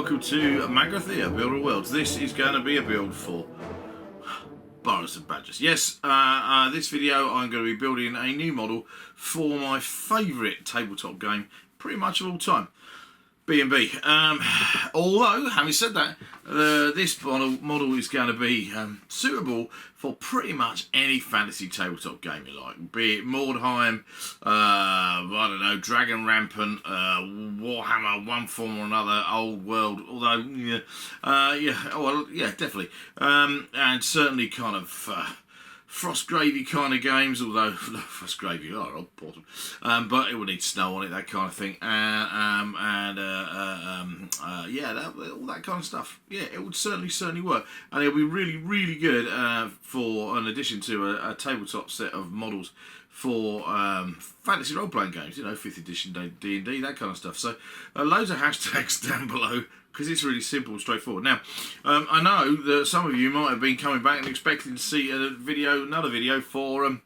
welcome to Magrathea Builder Worlds. This is going to be a build for Burrows and Badgers. Yes, this video I'm going to be building a new model for my favourite tabletop game pretty much of all time, B&B. Although, having said that, this model is going to be suitable for pretty much any fantasy tabletop game you like, be it Mordheim, I don't know, Dragon Rampant, Warhammer, one form or another, Old World. Although, definitely, and certainly kind of Frost Gravy kind of games, although Frost Gravy, oh, important, but it would need snow on it, that kind of thing, all that kind of stuff. Yeah, it would certainly work, and it'll be really good for an addition to a tabletop set of models for fantasy role-playing games, you know, 5th edition D&D, that kind of stuff. So loads of hashtags down below, because it's really simple and straightforward. Now, I know that some of you might have been coming back and expecting to see another video for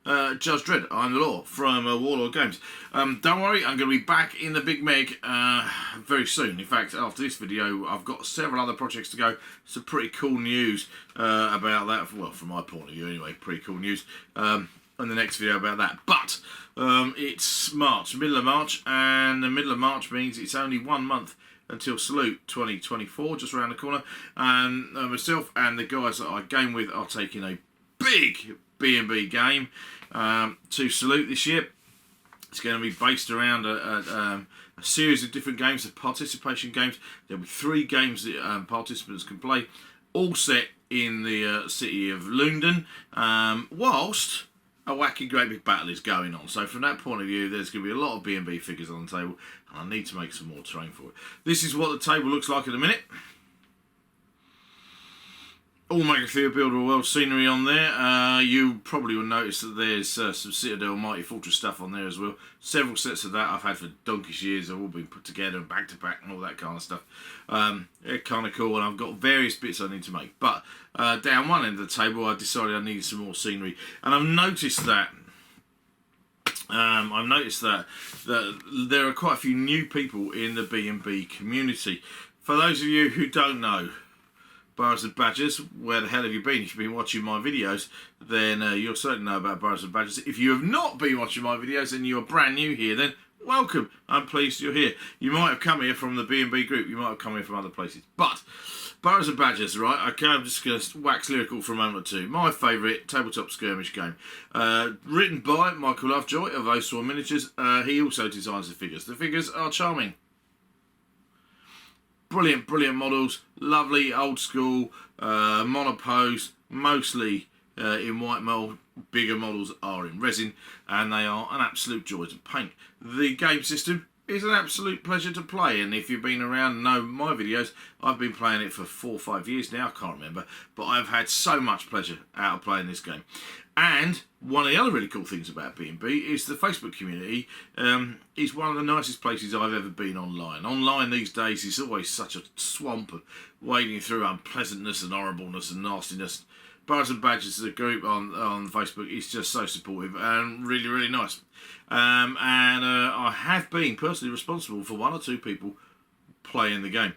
Judge Dredd, I'm the Law, from Warlord Games. Don't worry, I'm going to be back in the Big Meg very soon. In fact, after this video, I've got several other projects to go. Some pretty cool news about that. Well, from my point of view anyway, pretty cool news. And the next video about that. But it's March, middle of March, and the middle of March means it's only 1 month until Salute 2024, just around the corner, and myself and the guys that I game with are taking a big B&B game to Salute this year. It's going to be based around a series of different games, of participation games. There'll be 3 games that participants can play, all set in the city of London, whilst a wacky great big battle is going on. So from that point of view, there's going to be a lot of B&B figures on the table, and I need to make some more terrain for it. This is what the table looks like in a minute. All Magrathea Builder World scenery on there. You probably will notice that there's some Citadel Mighty Fortress stuff on there as well. Several sets of that I've had for donkey's years. They've all been put together and back to back and all that kind of stuff. They're kind of cool, and I've got various bits I need to make. But down one end of the table, I decided I needed some more scenery, and I've noticed that. that there are quite a few new people in the B&B community. For those of you who don't know Burrows and Badgers, where the hell have you been? If you've been watching my videos, then you'll certainly know about Burrows and Badgers. If you have not been watching my videos and you're brand new here, then welcome. I'm pleased you're here. You might have come here from the B&B group. You might have come here from other places. But Burrows and Badgers, right? Okay, I'm just going to wax lyrical for a moment or two. My favourite tabletop skirmish game. Written by Michael Lovejoy of Oswald Miniatures. He also designs the figures. The figures are charming. Brilliant models, lovely old school monopose, mostly in white mould. Bigger models are in resin, and they are an absolute joy to paint. The game system is an absolute pleasure to play, and if you've been around and know my videos, I've been playing it for 4 or 5 years now, I can't remember, but I've had so much pleasure out of playing this game. And one of the other really cool things about B&B is the Facebook community is one of the nicest places I've ever been online. Online these days is always such a swamp of wading through unpleasantness and horribleness and nastiness. Burrows and Badgers, the group on Facebook, is just so supportive and really nice. I have been personally responsible for 1 or 2 people playing the game.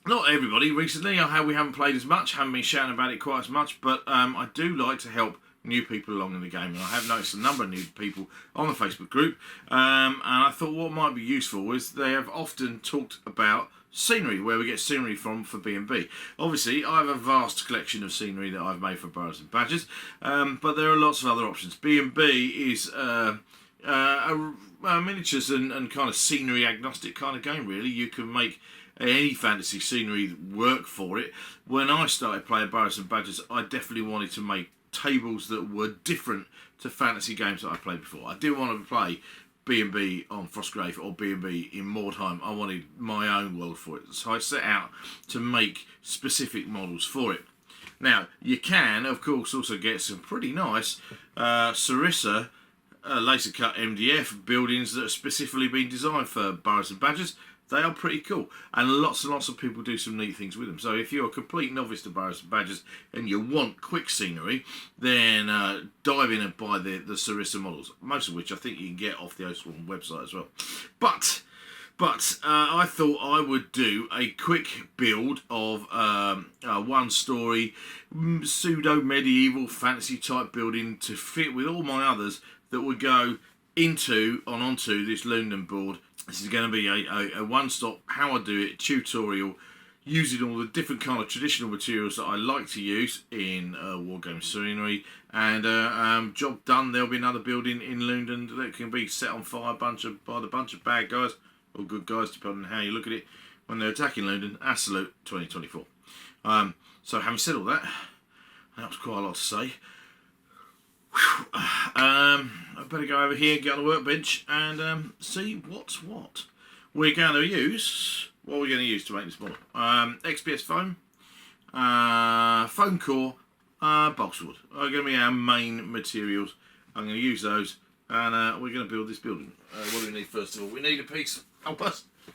Not everybody. Recently, we haven't played as much, haven't been shouting about it quite as much, but I do like to help new people along in the game, and I have noticed a number of new people on the Facebook group, and I thought what might be useful is they have often talked about scenery, where we get scenery from for B&B. Obviously, I have a vast collection of scenery that I've made for Burrows and Badgers, but there are lots of other options. B&B is miniatures and kind of scenery agnostic kind of game, really. You can make any fantasy scenery work for it. When I started playing Burrows and Badgers, I definitely wanted to make tables that were different to fantasy games that I played before. I didn't want to play B&B on Frostgrave or B&B in Mordheim. I wanted my own world for it, so I set out to make specific models for it. Now, you can, of course, also get some pretty nice Sarissa laser cut MDF buildings that have specifically been designed for Burrows and Badgers. They are pretty cool, and lots of people do some neat things with them. So if you're a complete novice to Burrows and Badgers and you want quick scenery, then dive in and buy the Sarissa models, most of which I think you can get off the Oswald website as well. But But I thought I would do a quick build of a one-story pseudo-medieval fantasy type building to fit with all my others that would go onto this London board. This is going to be a one-stop how I do it tutorial, using all the different kind of traditional materials that I like to use in wargame scenery, and job done. There'll be another building in London that can be set on fire by the bunch of bad guys or good guys, depending on how you look at it, when they're attacking London. Absolute 2024. So having said all that, that was quite a lot to say. I better go over here, get on the workbench, and see what's what. We're going to use, what are we going to use to make this model? XPS foam, foam core, balsa wood are going to be our main materials. I'm going to use those, and we're going to build this building. What do we need first of all? We need a piece. I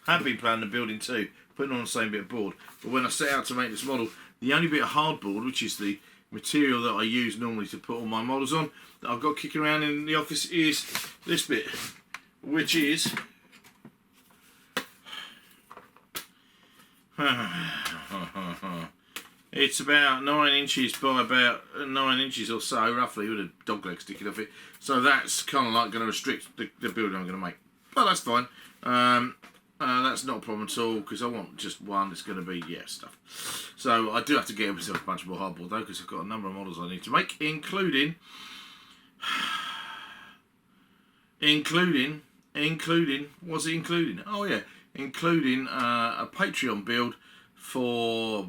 have been planning the building too, putting on the same bit of board. But when I set out to make this model, the only bit of hardboard, which is the material that I use normally to put all my models on, that I've got kicking around in the office, is this bit, which is it's about 9 inches by about 9 inches or so, roughly, with a dog leg sticking off it. So that's kind of like going to restrict the building I'm going to make. But that's fine. That's not a problem at all, because I want just one. It's going to be, stuff. So I do have to get myself a bunch more hardboard though, because I've got a number of models I need to make, including what's it including? Oh yeah, including a Patreon build for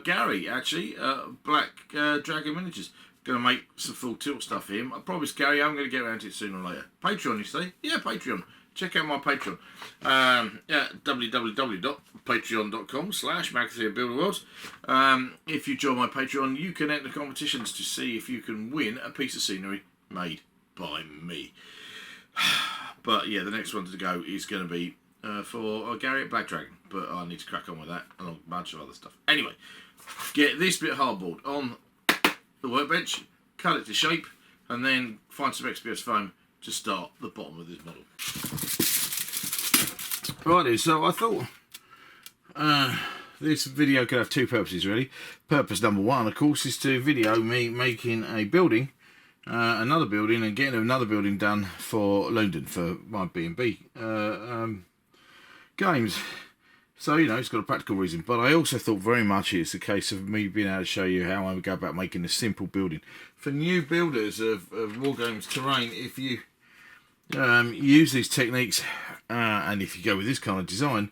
Gary, actually, Black Dragon Miniatures. Going to make some full tilt stuff here. I promise, Gary, I'm going to get around to it sooner or later. Patreon, you say? Yeah, Patreon. Check out my Patreon. www.patreon.com/McAfeeBuilderWorlds. If you join my Patreon, you can enter competitions to see if you can win a piece of scenery made by me. But yeah, the next one to go is going to be for Gary at Black Dragon. But I need to crack on with that and a bunch of other stuff. Anyway, get this bit of hardboard on the workbench, cut it to shape, and then find some XPS foam to start the bottom of this model. Righty, so I thought this video could have two purposes really. Purpose number one, of course, is to video me making a building, another building, and getting another building done for London for my B&B games. So, you know, it's got a practical reason. But I also thought very much it's a case of me being able to show you how I would go about making a simple building. For new builders of Wargames terrain, if you use these techniques and if you go with this kind of design,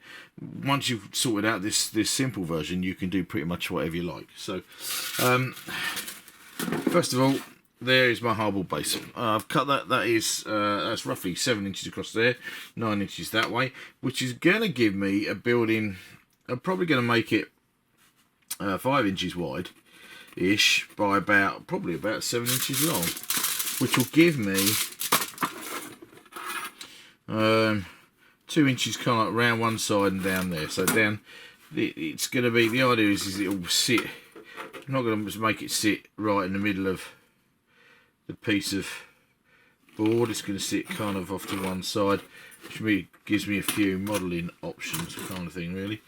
once you've sorted out this simple version, you can do pretty much whatever you like. So, first of all, there is my hardboard base. I've cut that's roughly 7 inches across there, 9 inches that way, which is going to give me a building. I'm probably going to make it 5 inches wide ish by probably about 7 inches long, which will give me 2 inches kind of around one side and down there. So down, it's going to be, the idea is it will sit. I'm not going to make it sit right in the middle of the piece of board. It's going to sit kind of off to one side, which gives me a few modelling options, kind of thing really.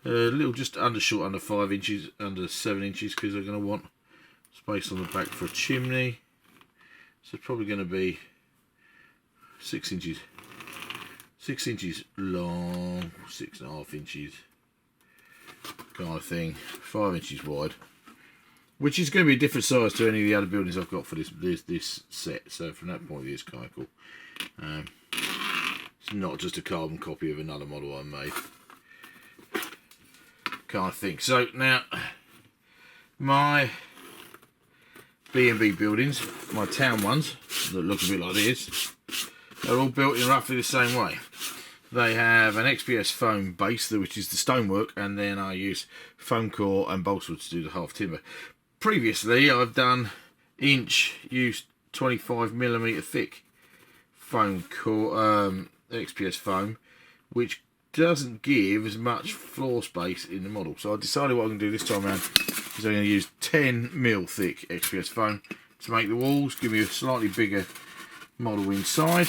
A little just short under 5 inches, under 7 inches, because I'm going to want space on the back for a chimney. So it's probably going to be 6 inches. 6 inches long, 6.5 inches kind of thing, 5 inches wide, which is going to be a different size to any of the other buildings I've got for this set. So from that point of view, it's kind of cool. It's not just a carbon copy of another model I made, kind of thing. So now my B&B buildings, my town ones that look a bit like this, they're all built in roughly the same way. They have an XPS foam base, which is the stonework, and then I use foam core and balsa wood to do the half timber. Previously, I've done used 25mm thick foam core, XPS foam, which doesn't give as much floor space in the model. So I decided what I'm going to do this time around is I'm going to use 10mm thick XPS foam to make the walls, give me a slightly bigger model inside.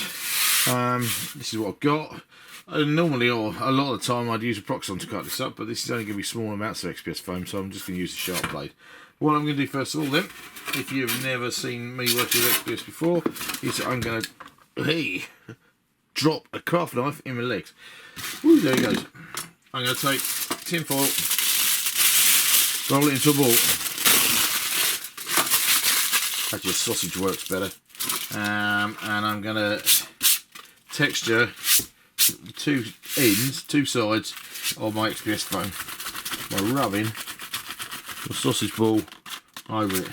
This is what I've got. Normally, or a lot of the time, I'd use a Proxon to cut this up, but this is only going to be small amounts of XPS foam, so I'm just going to use a sharp blade. What I'm going to do first of all then, if you've never seen me work with XPS before, is I'm going to drop a craft knife in my legs. Ooh, there he goes. I'm going to take tin foil, roll it into a ball. Actually, a sausage works better. And I'm going to texture the two sides of my XPS foam by rubbing the sausage ball over it.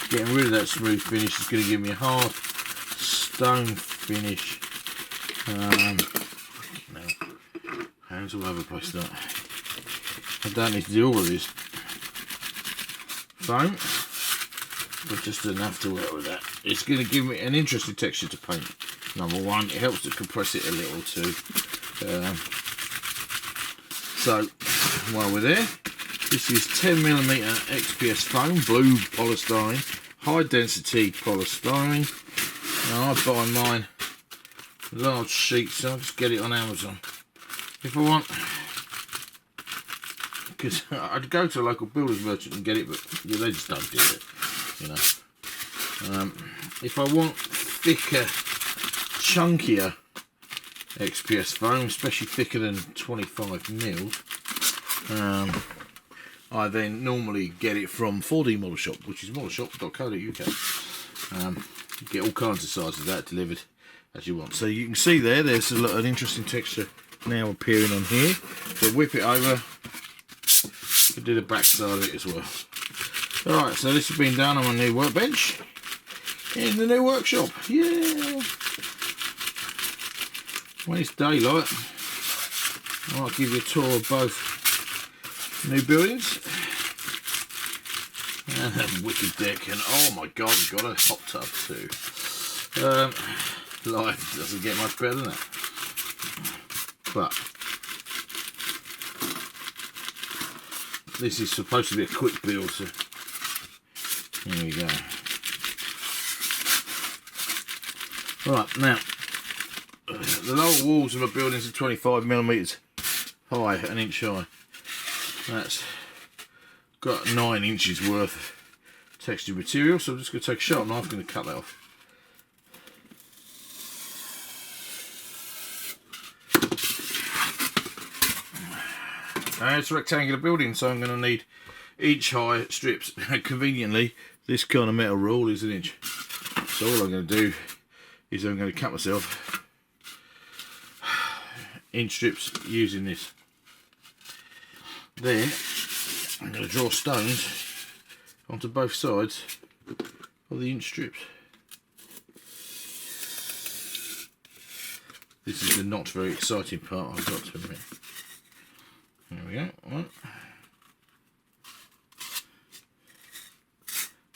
Getting rid of that smooth finish is going to give me a hard stone finish. No, hands all over the place. That I don't need to do all of this foam, but just enough to work with that. It's going to give me an interesting texture to paint. Number one, it helps to compress it a little too. So while we're there, this is 10mm XPS foam, blue polystyrene, high density polystyrene. Now I buy mine large sheets, so I'll just get it on Amazon if I want, because I'd go to a local builder's merchant and get it, but they just don't do it, you know. If I want thicker, chunkier XPS foam, especially thicker than 25mm, I then normally get it from 4D Model Shop, which is modelshop.co.uk. You get all kinds of sizes of that delivered as you want. So you can see there's an interesting texture now appearing on here. So whip it over, we do the back side of it as well. Alright, so this has been done on my new workbench in the new workshop. Yeah! When it's daylight, I'll give you a tour of both new buildings and that wicked deck. And oh my god, we've got a hot tub too. Life doesn't get much better than that. But this is supposed to be a quick build, so here we go. Right, now the lower walls of my buildings are 25mm high, an inch high. That's got 9 inches worth of textured material, so I'm just going to take a sharp knife, I'm going to cut that off. It's a rectangular building, so I'm going to need inch high strips. Conveniently, this kind of metal rule is an inch. So all I'm going to do is I'm going to cut myself inch strips using this. Then I'm going to draw stones onto both sides of the inch strips. This is the not very exciting part, I've got to admit. There we go. One.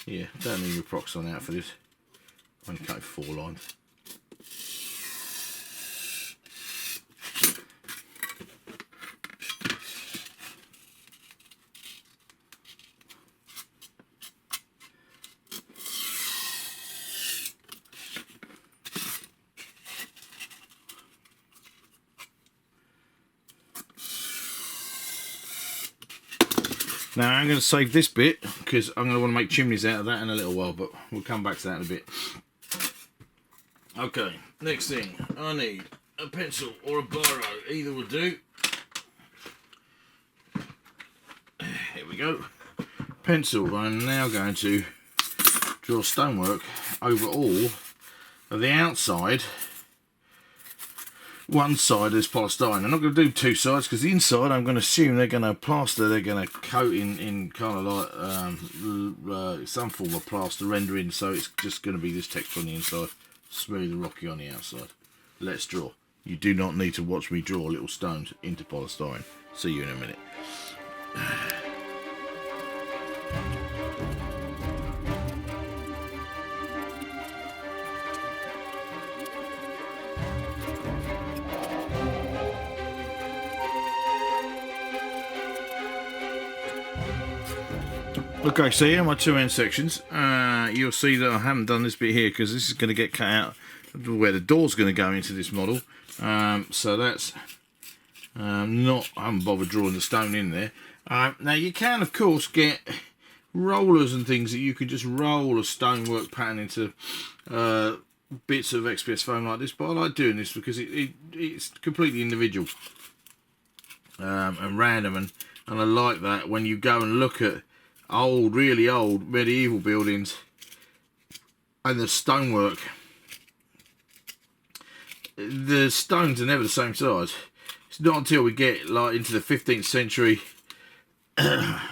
Yeah, don't need a Proxon out for this. I'm only cutting 4 lines. Now I'm going to save this bit because I'm going to want to make chimneys out of that in a little while, but we'll come back to that in a bit. Okay, next thing, I need a pencil or a biro, either will do. Here we go. Pencil, I'm now going to draw stonework over all of the outside. One side is polystyrene. I'm not going to do 2 sides because the inside I'm going to assume they're going to plaster, they're going to coat in kind of like some form of plaster rendering, so it's just going to be this texture on the inside, smooth and rocky on the outside. Let's draw. You do not need to watch me draw little stones into polystyrene. See you in a minute. Okay, so here are my 2 end sections. You'll see that I haven't done this bit here because this is going to get cut out where the door's going to go into this model. So that's not, I haven't bothered drawing the stone in there. Now you can of course get rollers and things that you could just roll a stonework pattern into bits of XPS foam like this, but I like doing this because it's completely individual and random, and I like that when you go and look at old, really old medieval buildings and the stonework, the stones are never the same size. It's not until we get like into the 15th century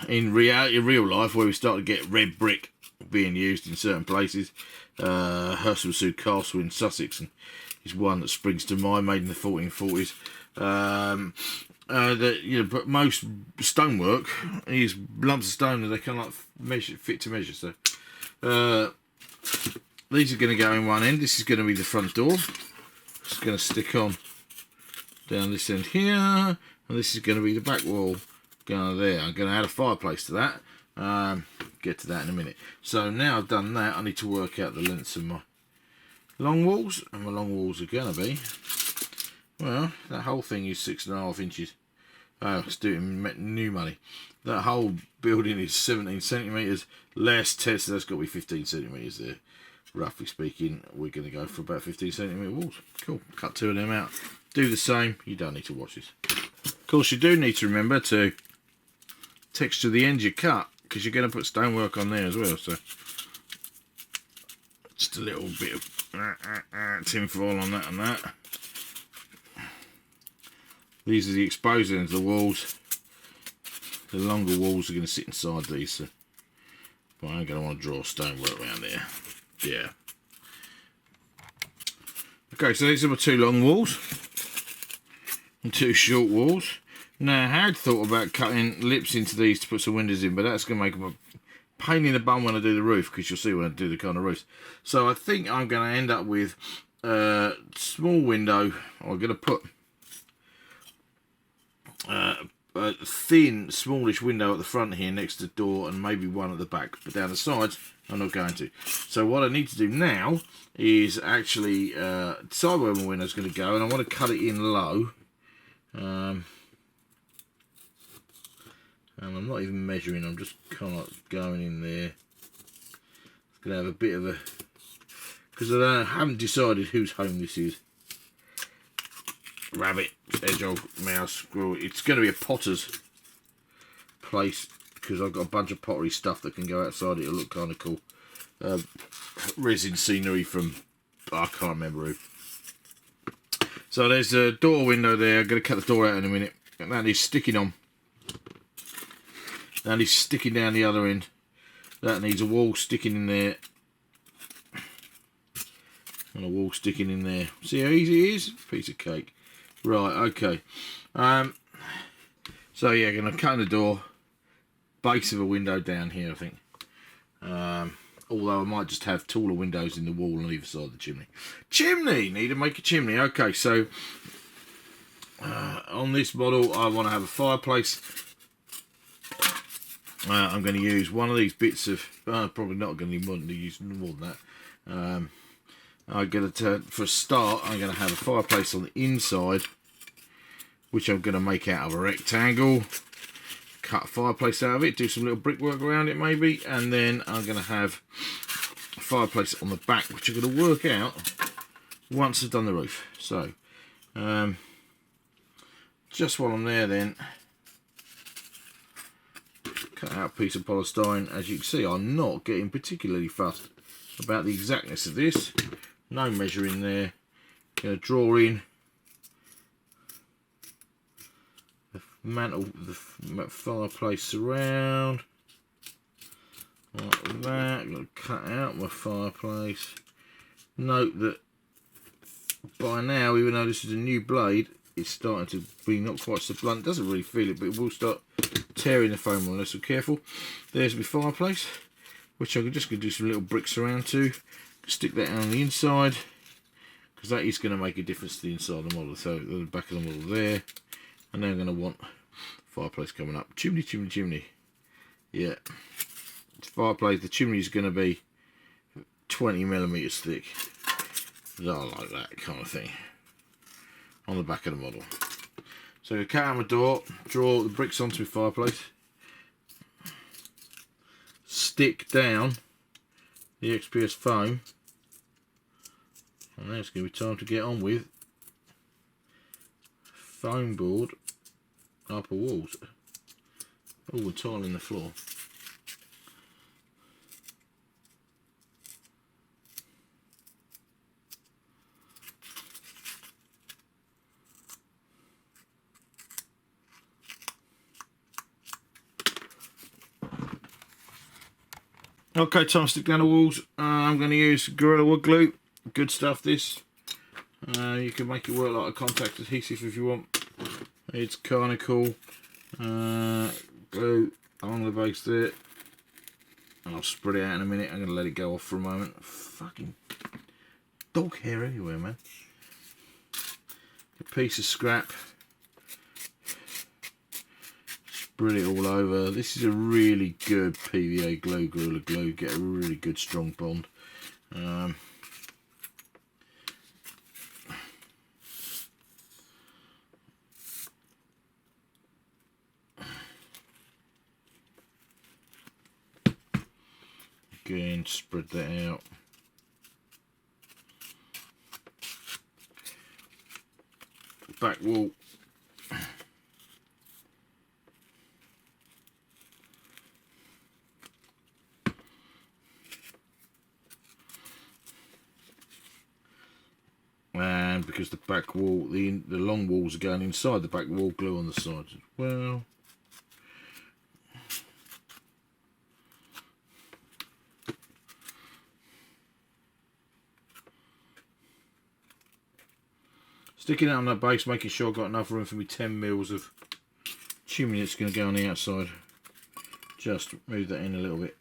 in real life where we start to get red brick being used in certain places. Herselsude Castle in Sussex is one that springs to mind, made in the 1440s. But most stonework is lumps of stone that they can like fit to measure. So these are going to go in one end. This is going to be the front door. It's going to stick on down this end here, and this is going to be the back wall going there. I'm going to add a fireplace to that. Get to that in a minute. So now I've done that, I need to work out the lengths of my long walls, and my long walls are going to be, well, that whole thing is 6.5 inches. Let's do it in new money. That whole building is 17 centimetres less 10, so that's got to be 15 centimetres there. Roughly speaking, we're going to go for about 15 centimetre walls. Cool. Cut 2 of them out. Do the same. You don't need to watch this. Of course, you do need to remember to texture the ends you cut, because you're going to put stonework on there as well. So just a little bit of tin foil on that and that. These are the exposed ends of the walls. The longer walls are going to sit inside these. So, but I'm going to want to draw stonework around there. Yeah. Okay, so these are my 2 long walls and 2 short walls. Now, I had thought about cutting lips into these to put some windows in, but that's going to make them a pain in the bum when I do the roof, because you'll see when I do the kind of roofs. So I think I'm going to end up with a small window. I'm going to put a thin, smallish window at the front here next to the door, and maybe one at the back, but down the sides I'm not going to. So what I need to do now is actually decide where my window's going to go, and I want to cut it in low. And I'm not even measuring, I'm just kind of going in there. It's going to have a bit of a, because I haven't decided whose home this is. Rabbit, hedgehog, mouse, squirrel. It's going to be a potter's place, because I've got a bunch of pottery stuff that can go outside. It'll look kind of cool. Resin scenery from, I can't remember who. So there's a door window there. I'm going to cut the door out in a minute. And that is sticking on. That is sticking down the other end. That needs a wall sticking in there. And a wall sticking in there. See how easy it is? Piece of cake. Right, okay. So yeah, going to cut the door. Base of a window down here, I think. Although I might just have taller windows in the wall on either side of the chimney. Chimney! Need to make a chimney. Okay, so on this model I want to have a fireplace. I'm going to use one of these bits of, probably not going to use more than that. I'm going to, for a start, I'm going to have a fireplace on the inside, which I'm going to make out of a rectangle. Cut a fireplace out of it, do some little brickwork around it maybe, and then I'm going to have a fireplace on the back, which I'm going to work out once I've done the roof. So, just while I'm there then, cut out a piece of polystyrene. As you can see, I'm not getting particularly fussed about the exactness of this. No measuring there. Going to draw in the mantle, the fireplace surround, like that. I'm going to cut out my fireplace. Note that by now, even though this is a new blade, it's starting to be not quite so blunt. It doesn't really feel it, but it will start tearing the foam unless we're careful. There's my fireplace, which I'm just going to do some little bricks around to. Stick that on the inside, because that is going to make a difference to the inside of the model. So the back of the model there, and then I'm going to want fireplace coming up. Chimney, chimney, chimney. Yeah, fireplace. The chimney is going to be 20 millimeters thick. I like that kind of thing. on the back of the model. So I cut out my door, draw the bricks onto my fireplace, stick down the XPS foam, and now it's going to be time to get on with foam board upper walls. Oh, we're tiling the floor. Okay, time to stick down the walls. I'm going to use Gorilla Wood Glue. Good stuff, this. You can make it work like a contact adhesive if you want. It's kind of cool. Glue along the base there. And I'll spread it out in a minute. I'm going to let it go off for a moment. Fucking dog hair everywhere, man. A piece of scrap. Spread it all over. This is a really good PVA glue, Gorilla Glue. Get a really good strong bond. Again, spread that out. Back wall. And because the back wall, the long walls are going inside the back wall, glue on the sides as well. Sticking it on that base, making sure I've got enough room for me 10 mils of chimney that's going to go on the outside. Just move that in a little bit.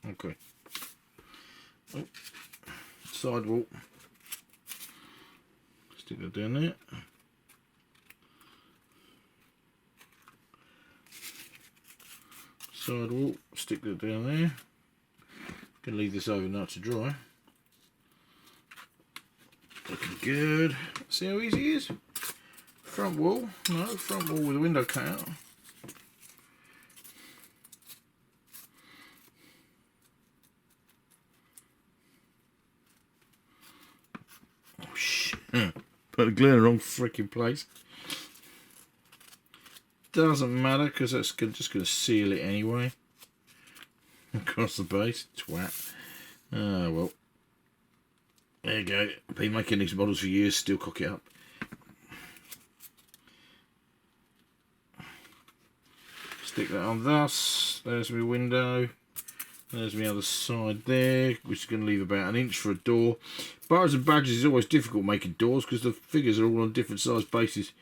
Okay. Oh. Side wall. Stick that down there. Side wall. Stick that down there. Gonna leave this overnight to dry. Looking good. See how easy it is? Front wall. No, front wall with a window cut out. Oh shit. Put the glue in the wrong freaking place. Doesn't matter because that's just going to seal it anyway. Across the base. Twat. Ah, well. There you go. Been making these models for years, still cock it up. Stick that on thus. There's my window. There's my other side there, which is going to leave about an inch for a door. Burrows and badges is always difficult making doors because the figures are all on different size bases.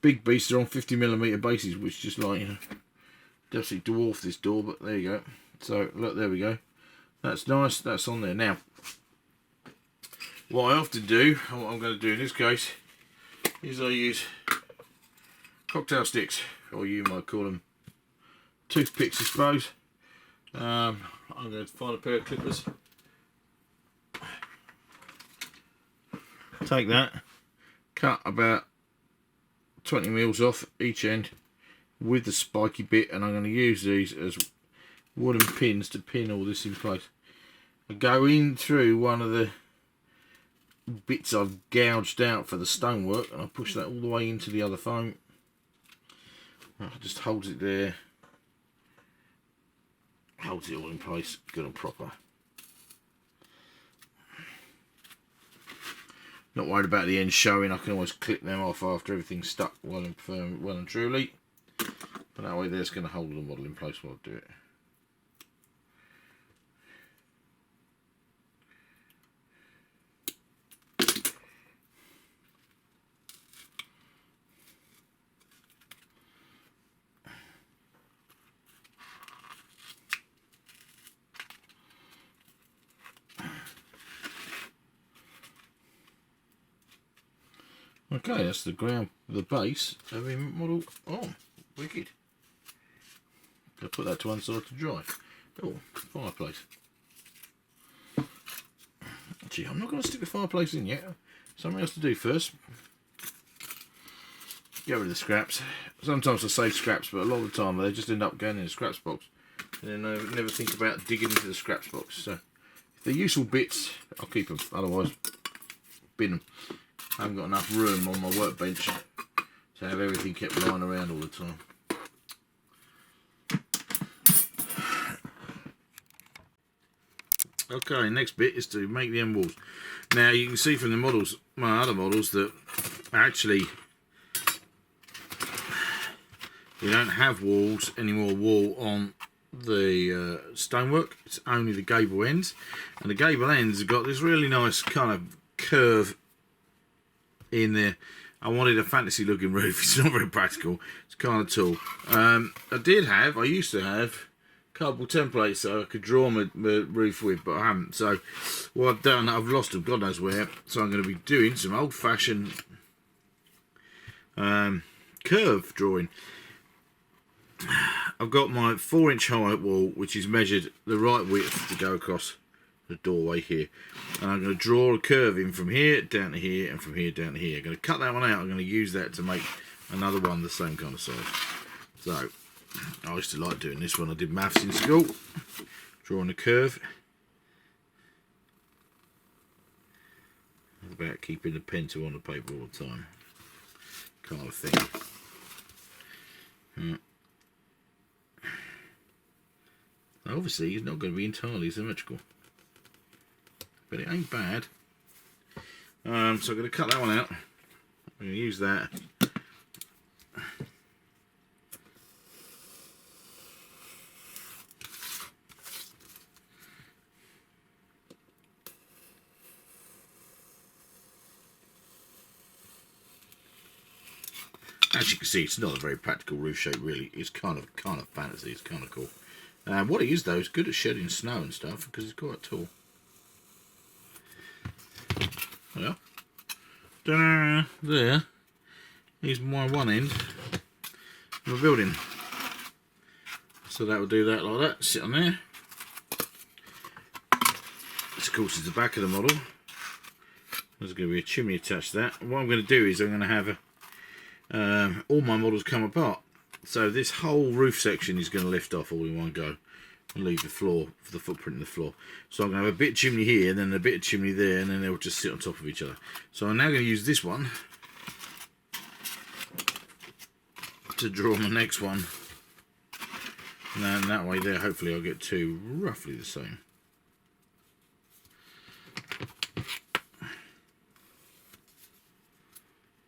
Big beasts are on 50mm bases, which just like, you know, definitely dwarf this door, but there you go. So, look, there we go. That's nice. That's on there. Now, what I often do, and what I'm going to do in this case, is I use cocktail sticks, or you might call them toothpicks, I suppose. I'm going to find a pair of clippers. Take that, cut about 20 mils off each end with the spiky bit, and I'm going to use these as wooden pins to pin all this in place. I go in through one of the bits I've gouged out for the stonework, and I push that all the way into the other foam. Just holds it there, holds it all in place, good and proper. Not worried about the ends showing. I can always clip them off after everything's stuck well and firm, well and truly. But that way, that's going to hold the model in place while I do it. Okay, that's the ground, the base of the model on. Wicked. I'll put that to one side to dry. Oh, fireplace. Gee, I'm not going to stick the fireplace in yet. Something else to do first. get rid of the scraps. Sometimes I save scraps, but a lot of the time they just end up going in the scraps box. And then I never think about digging into the scraps box. So if they're useful bits, I'll keep them. Otherwise, bin them. I haven't got enough room on my workbench to have everything kept lying around all the time. Okay, next bit is to make the end walls. Now you can see from the models, my other models, that actually you don't have walls anymore. Wall on the stonework. It's only the gable ends, and the gable ends have got this really nice kind of curve in there. I wanted a fantasy looking roof. It's not very practical. It's kind of tall. I used to have cardboard templates so I could draw my roof with, but I haven't. So what I've done, I've lost them, God knows where. So I'm going to be doing some old-fashioned curve drawing. I've got my 4-inch high wall, which is measured the right width to go across the doorway here, and I'm going to draw a curve in from here down to here and from here down to here. I'm going to cut that one out. I'm going to use that to make another one the same kind of size. So I used to like doing this when I did maths in school, drawing a curve. It's about keeping the pencil on the paper all the time, kind of thing. Obviously, it's not going to be entirely symmetrical, but it ain't bad. So I'm going to cut that one out. I'm going to use that. As you can see, it's not a very practical roof shape, really. It's kind of fantasy. It's kind of cool. What it is, though, it's good at shedding snow and stuff because it's quite tall. Well, there is my one end of a building. So that will do that like that. Sit on there. This, of course, is the back of the model. There's going to be a chimney attached to that. What I'm going to do is I'm going to have all my models come apart. So this whole roof section is going to lift off all in one go and leave the floor for the footprint in the floor. So I'm going to have a bit of chimney here and then a bit of chimney there, and then they'll just sit on top of each other. So I'm now going to use this one to draw my next one. And then that way there, hopefully I'll get two roughly the same.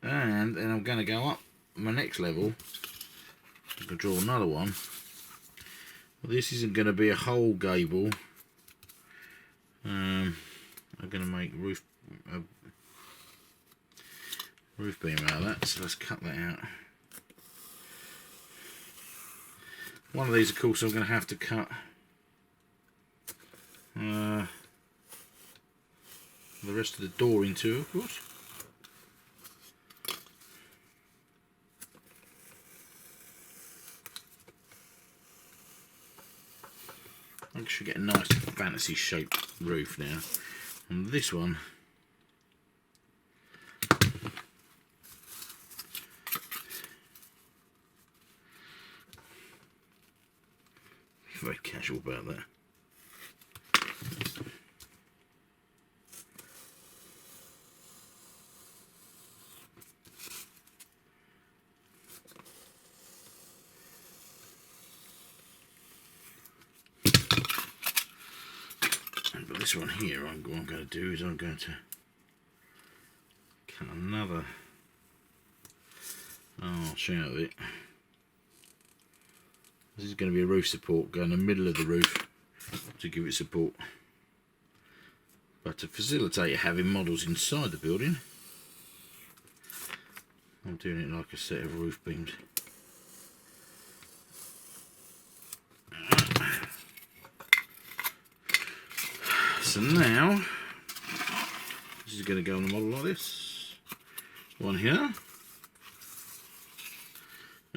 And then I'm going to go up my next level. I'm going to draw another one. Well, this isn't going to be a whole gable. I'm going to make roof beam out of that, so let's cut that out. One of these, of course, I'm going to have to cut the rest of the door into, of course. I should get a nice fantasy shaped roof now. And this one, very casual about that. But this one here, what I'm going to do is I'm going to cut another arch out of it. This is going to be a roof support, go in the middle of the roof to give it support. But to facilitate having models inside the building, I'm doing it like a set of roof beams. So now, this is going to go on the model like this. One here,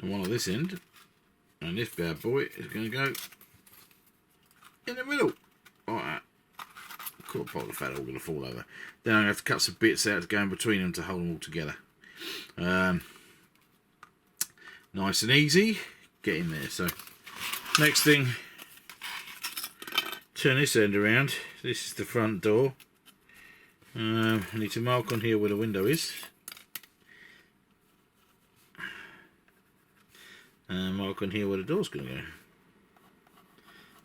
and one at this end. And this bad boy is going to go in the middle, like that. Cool, part of the fat all going to fall over. Then I'm going to have to cut some bits out to go in between them to hold them all together. Nice and easy. Get in there. So next thing, turn this end around. This is the front door. I need to mark on here where the window is. And mark on here where the door's going to go.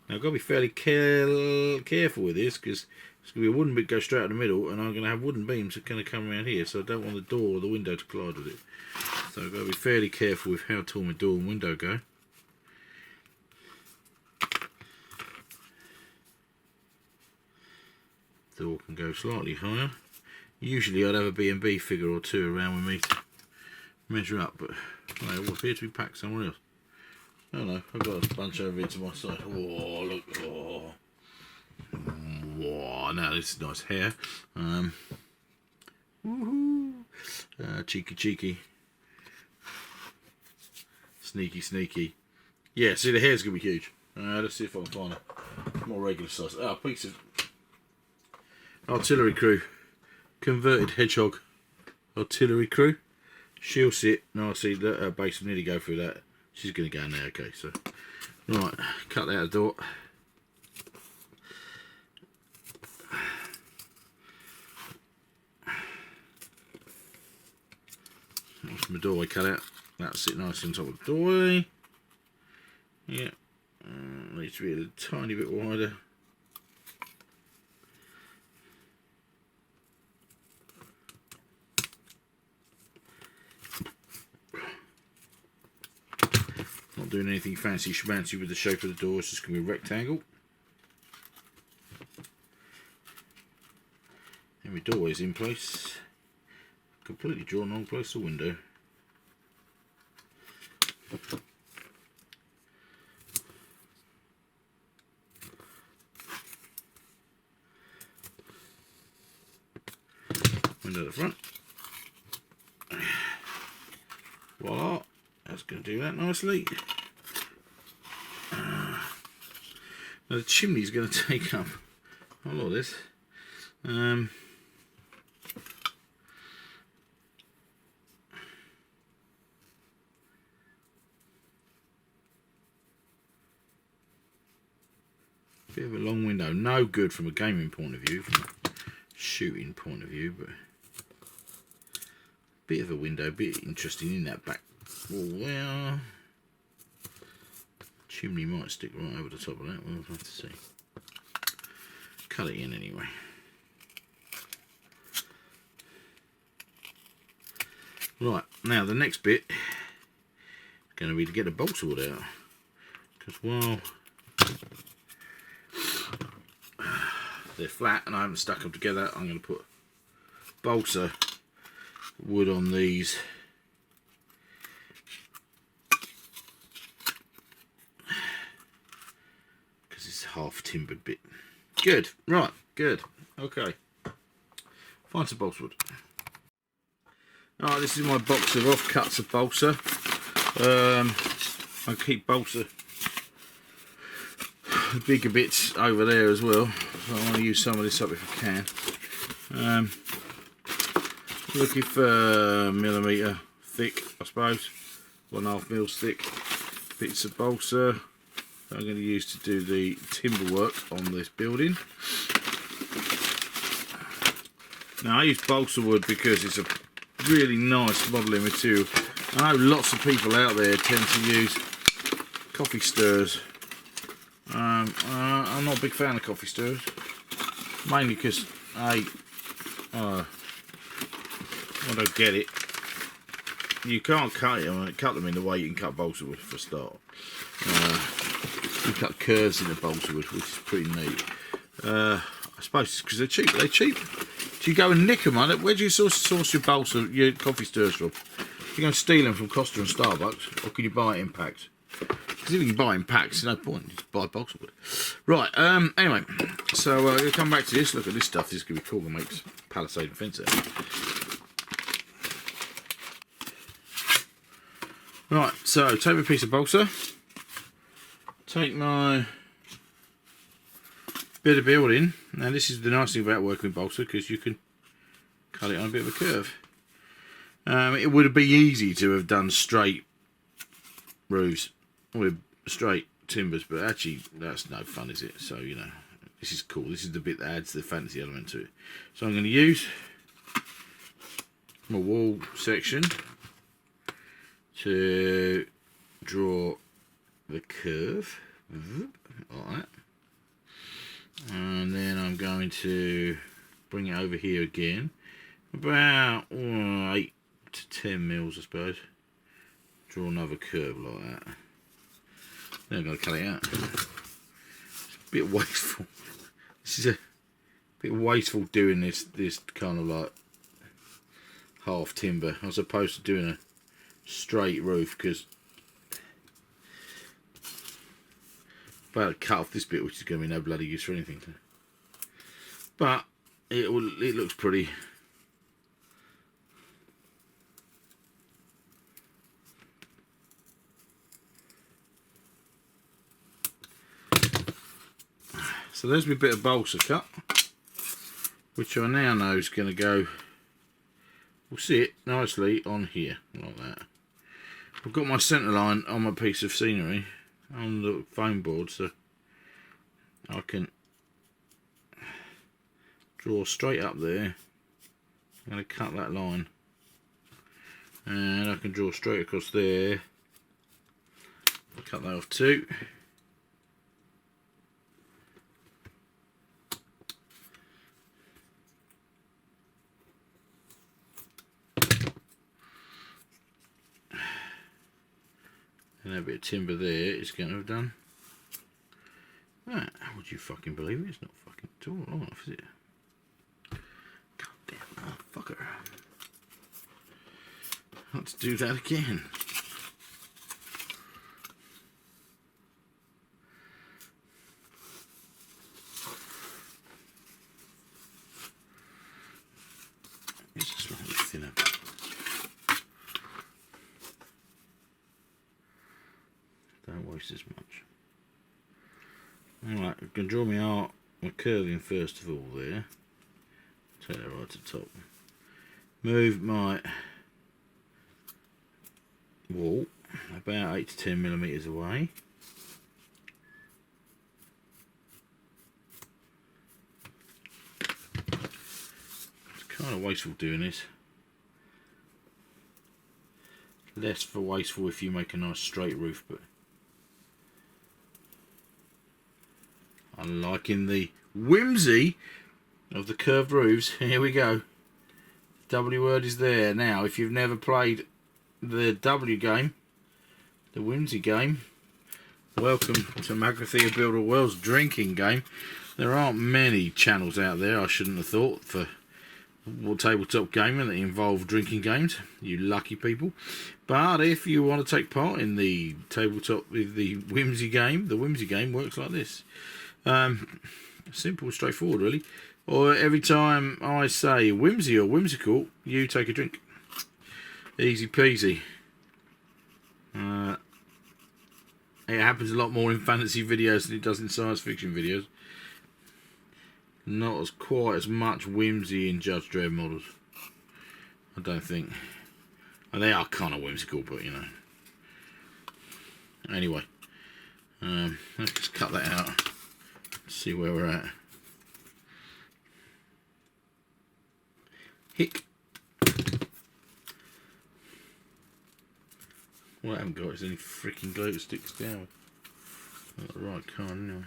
Now I've got to be fairly careful with this, because it's going to be a wooden bit go straight in the middle, and I'm going to have wooden beams that are going to come around here, so I don't want the door or the window to collide with it. So I've got to be fairly careful with how tall my door and window go. Door can go slightly higher. Usually I'd have a B&B figure or two around with me to measure up, but they all appear to be packed somewhere else. Oh no, I've got a bunch over here to my side. Oh, look. Oh. Whoa, now this is nice hair. Woohoo! Cheeky. Sneaky. Yeah, see, the hair's going to be huge. Let's see if I can find a more regular size. Piece of artillery crew. Converted hedgehog artillery crew. She'll sit. No, I see that her base will nearly go through that. She's going to go in there. Okay, so right, cut that out of the door. That's my doorway cut out. That'll sit nice on top of the doorway. Yeah, needs to be a tiny bit wider. Not doing anything fancy schmancy with the shape of the door, it's just going to be a rectangle. And my doorway's in place. Completely drawn wrong place the window. Window at the front. Voila, that's going to do that nicely. Now the chimney's going to take up a lot of this. Bit of a long window, no good from a gaming point of view, from a shooting point of view, but bit of a window, bit interesting in that back wall there. Chimney might stick right over the top of that, we'll have to see. Cut it in anyway. Right, now the next bit is going to be to get the balsa wood out, because while they're flat and I haven't stuck them together, I'm going to put balsa wood on these. Because it's a half timbered bit. Good, right, good. Okay. Find some balsa wood. Alright, this is my box of offcuts of balsa. I keep balsa bigger bits over there as well, so I want to use some of this up if I can. Looking for millimetre thick, I suppose, 1.5 mils thick bits of balsa that I'm going to use to do the timber work on this building. Now I use balsa wood because it's a really nice modelling material. I know lots of people out there tend to use coffee stirrers. I'm not a big fan of coffee stirrers, mainly because I don't get it. You can't cut them in the way you can cut balsa wood for a start. You cut curves in the balsa wood, which is pretty neat. I suppose it's because they're cheap. They're cheap. Do you go and nick them on it? Where do you source your balsa, your coffee stirrers from? You go and steal them from Costa and Starbucks, or can you buy it in packs? Because if you can buy in packs, there's no point. You just buy balsa wood. Right. Anyway, so we'll come back to this. Look at this stuff. This is going to be cool. It makes palisade and fence out. Right. So take a piece of balsa. Take my bit of building. Now this is the nice thing about working with balsa, because you can cut it on a bit of a curve. It would be easy to have done straight roofs with straight timbers, but actually that's no fun, is it? So, you know, this is cool. This is the bit that adds the fantasy element to it. So I'm going to use my wall section to draw the curve, like that. And then I'm going to bring it over here again, about 8 to 10 mils, I suppose. Draw another curve like that. Then I'm going to cut it out. It's a bit wasteful. This is a bit wasteful doing this kind of like half timber as opposed to doing a straight roof, because about to cut off this bit, which is going to be no bloody use for anything. But it looks pretty. So there's my bit of balsa cut, which I now know is going to go, will sit nicely on here, like that. I've got my centre line on my piece of scenery on the foam board, so I can draw straight up there. I'm going to cut that line, and I can draw straight across there. I'll cut that off too. And that bit of timber there is going to have done that. Would you fucking believe it? It's not fucking tall long enough, is it? God damn motherfucker. Let's do that again. It's slightly thinner. Don't waste as much. Alright, I can draw my curving first of all there. Take that right to the top. Move my wall about 8 to 10 millimeters away. It's kind of wasteful doing this. Less for wasteful if you make a nice straight roof, but I'm liking the whimsy of the curved roofs. Here we go. The W word is there. Now, if you've never played the W game, the whimsy game, welcome to Magrathea Builder World's drinking game. There aren't many channels out there, I shouldn't have thought, for tabletop gaming that involve drinking games. You lucky people. But if you want to take part in the tabletop, the whimsy game works like this. Simple, straightforward, really. Or every time I say whimsy or whimsical, you take a drink. Easy peasy. It happens a lot more in fantasy videos than it does in science fiction videos. Not quite as much whimsy in Judge Dredd models, I don't think. And they are kind of whimsical, but you know. Anyway, let's just cut that out. See where we're at. Hick. What I haven't got is any freaking glue that sticks down. Not the right kind, anyway.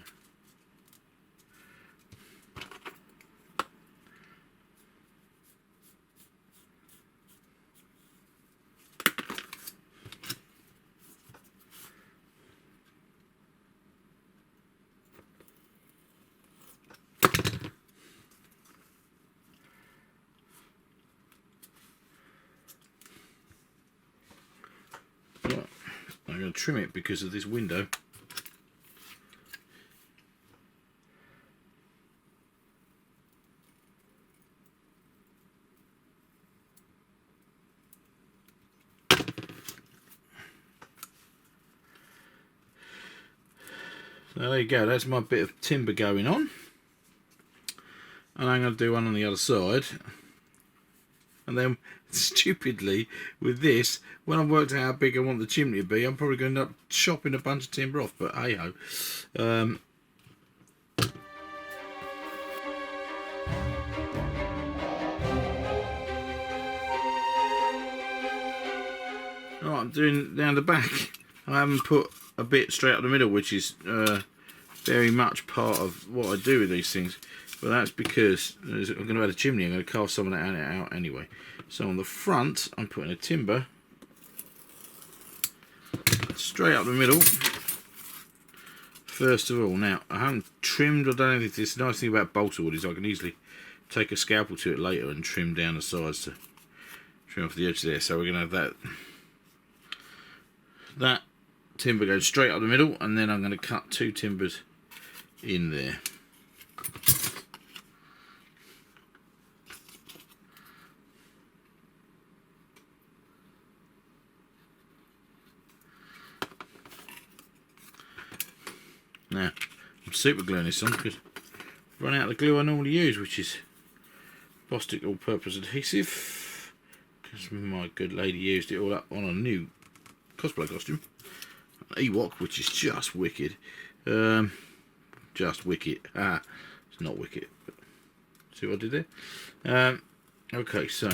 I'm going to trim it because of this window. So there you go, that's my bit of timber going on. And I'm going to do one on the other side. And then, stupidly, with this, when I've worked out how big I want the chimney to be, I'm probably going to end up chopping a bunch of timber off, but hey-ho. Alright, I'm doing down the back. I haven't put a bit straight up the middle, which is very much part of what I do with these things. But that's because I'm going to add a chimney. I'm going to carve some of that out anyway. So on the front, I'm putting a timber straight up the middle. First of all, now I haven't trimmed or done anything. This nice thing about balsa wood is I can easily take a scalpel to it later and trim down the sides to trim off the edge there. So we're going to have that timber goes straight up the middle, and then I'm going to cut 2 timbers in there. Now, I'm super gluing this on because I've run out of the glue I normally use, which is Bostik all-purpose adhesive, because my good lady used it all up on a new cosplay costume, Ewok, which is just wicked. Just wicked. It's not wicked. But see what I did there? Okay, so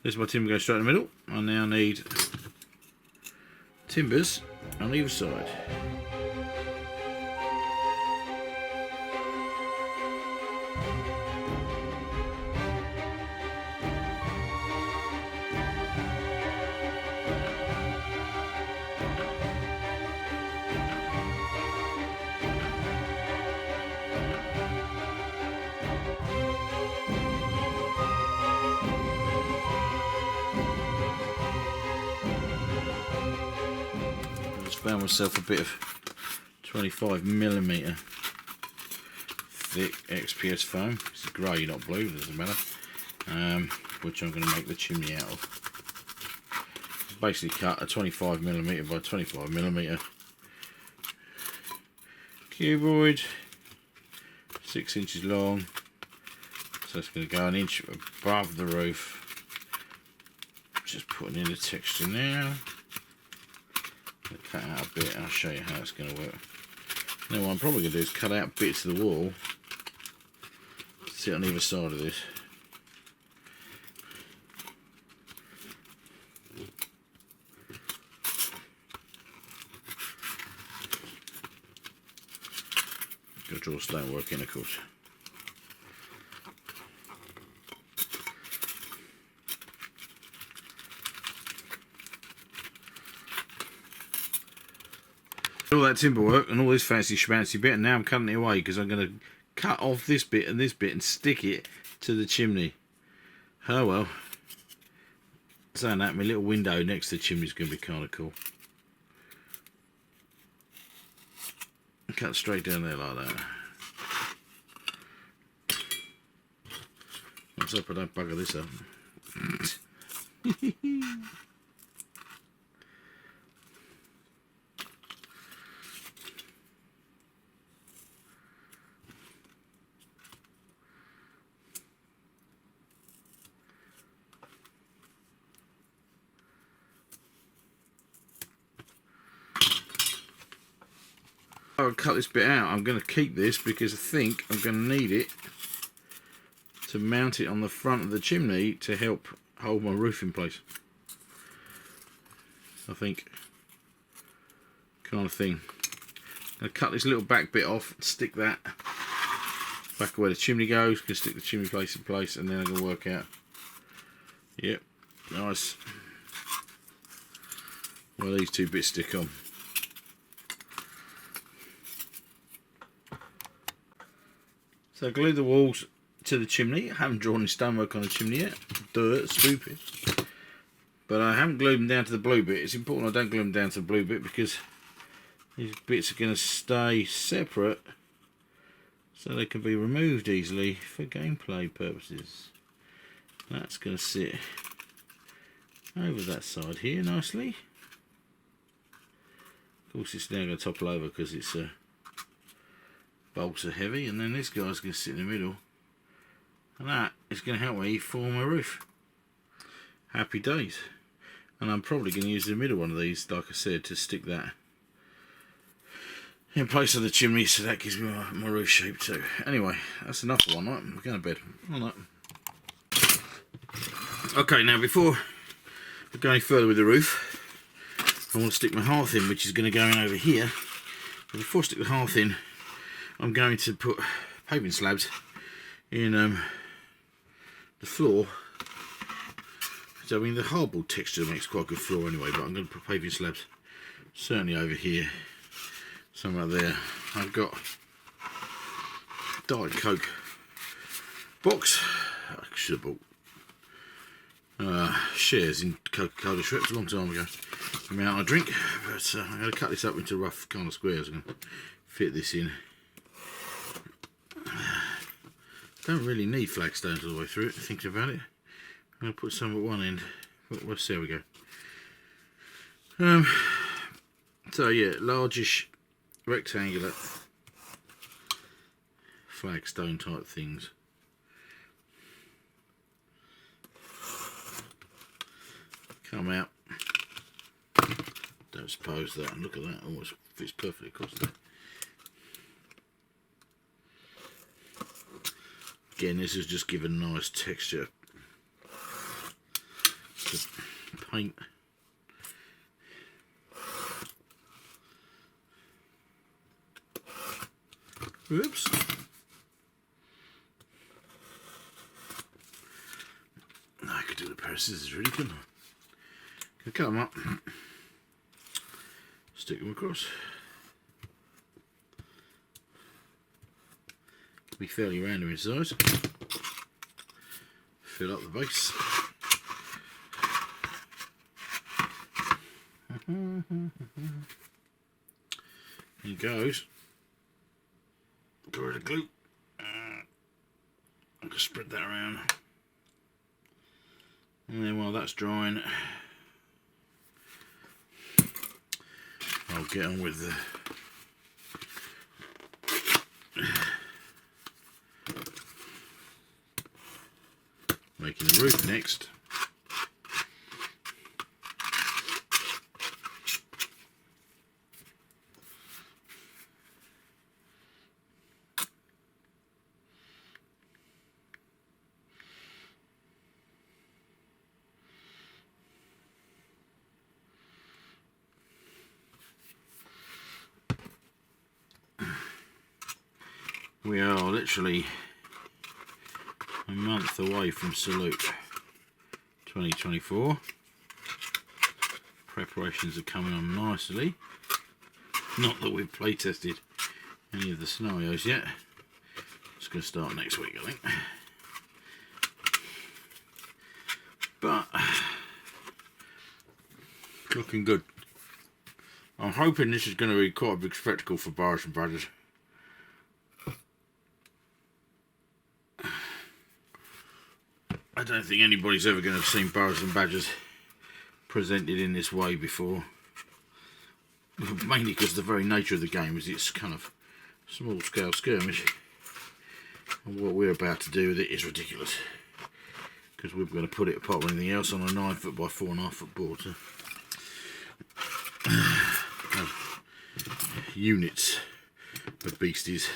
this is my timber going straight in the middle. I now need timbers on either side. Found myself a bit of 25mm thick XPS foam. It's grey, not blue, doesn't matter. Which I'm going to make the chimney out of. Basically cut a 25mm by 25mm cuboid, 6 inches long. So it's going to go an inch above the roof. Just putting in the texture now. Cut out a bit, I'll show you how it's going to work. Now what I'm probably going to do is cut out bits of the wall, sit on either side of this. Got to draw stonework in, of course. All that timber work and all this fancy schmancy bit, and now I'm cutting it away because I'm going to cut off this bit and stick it to the chimney. Oh well. Saying that, my little window next to the chimney is going to be kind of cool. Cut straight down there like that. Let's hope I don't bugger this up. I'll cut this bit out. I'm going to keep this because I think I'm going to need it to mount it on the front of the chimney to help hold my roof in place. I think, kind of thing. I'm going to cut this little back bit off, stick that back where the chimney goes, going to stick the chimney place in place, and then I'm going to work out, yep, nice, where these 2 bits stick on. So I glue the walls to the chimney. I haven't drawn any stonework on the chimney yet. Dirt, stupid. But I haven't glued them down to the blue bit. It's important I don't glue them down to the blue bit because these bits are going to stay separate so they can be removed easily for gameplay purposes. That's going to sit over that side here nicely. Of course it's now going to topple over because it's bolts are heavy, and then this guy's going to sit in the middle And that is going to help me form my roof. Happy days. And I'm probably going to use the middle one of these, like I said, to stick that in place of the chimney, so that gives me my roof shape too. Anyway, that's enough for one night. We're going to bed. All night. Okay, now before I go any further with the roof, I want to stick my hearth in, which is going to go in over here. But before I stick the hearth in, I'm going to put paving slabs in the floor. So I mean, the hardboard texture makes quite a good floor anyway, but I'm going to put paving slabs certainly over here, somewhere there. I've got Diet Coke box. I should have bought shares in Coca-Cola strips a long time ago. The amount I drink, but I'm going to cut this up into rough kind of squares. I'm going to fit this in. Don't really need flagstones all the way through it, thinking about it. I'm going to put some at one end. Well, there we go. So yeah, largish rectangular flagstone type things. Come out. Don't suppose that. Look at that. Almost fits perfectly across there. Again, this is just given nice texture to paint. Oops. I could do the pair of scissors really, couldn't I? Can cut them up, stick them across. Be fairly random in size. Fill up the base. Here goes. Get rid of glue. I'm going to spread that around. And then while that's drying, I'll get on with the making the roof next. We are literally a month away from Salute 2024. Preparations are coming on nicely. Not that we've play tested any of the scenarios yet. It's going to start next week, I think. But looking good. I'm hoping this is going to be quite a big spectacle for Burrows and Brothers. I don't think anybody's ever going to have seen Burrows and Badgers presented in this way before. Mainly because the very nature of the game is it's kind of small scale skirmish. And what we're about to do with it is ridiculous. Because we're going to put it apart from anything else on a 9 foot by 4.5 foot board. So units of beasties.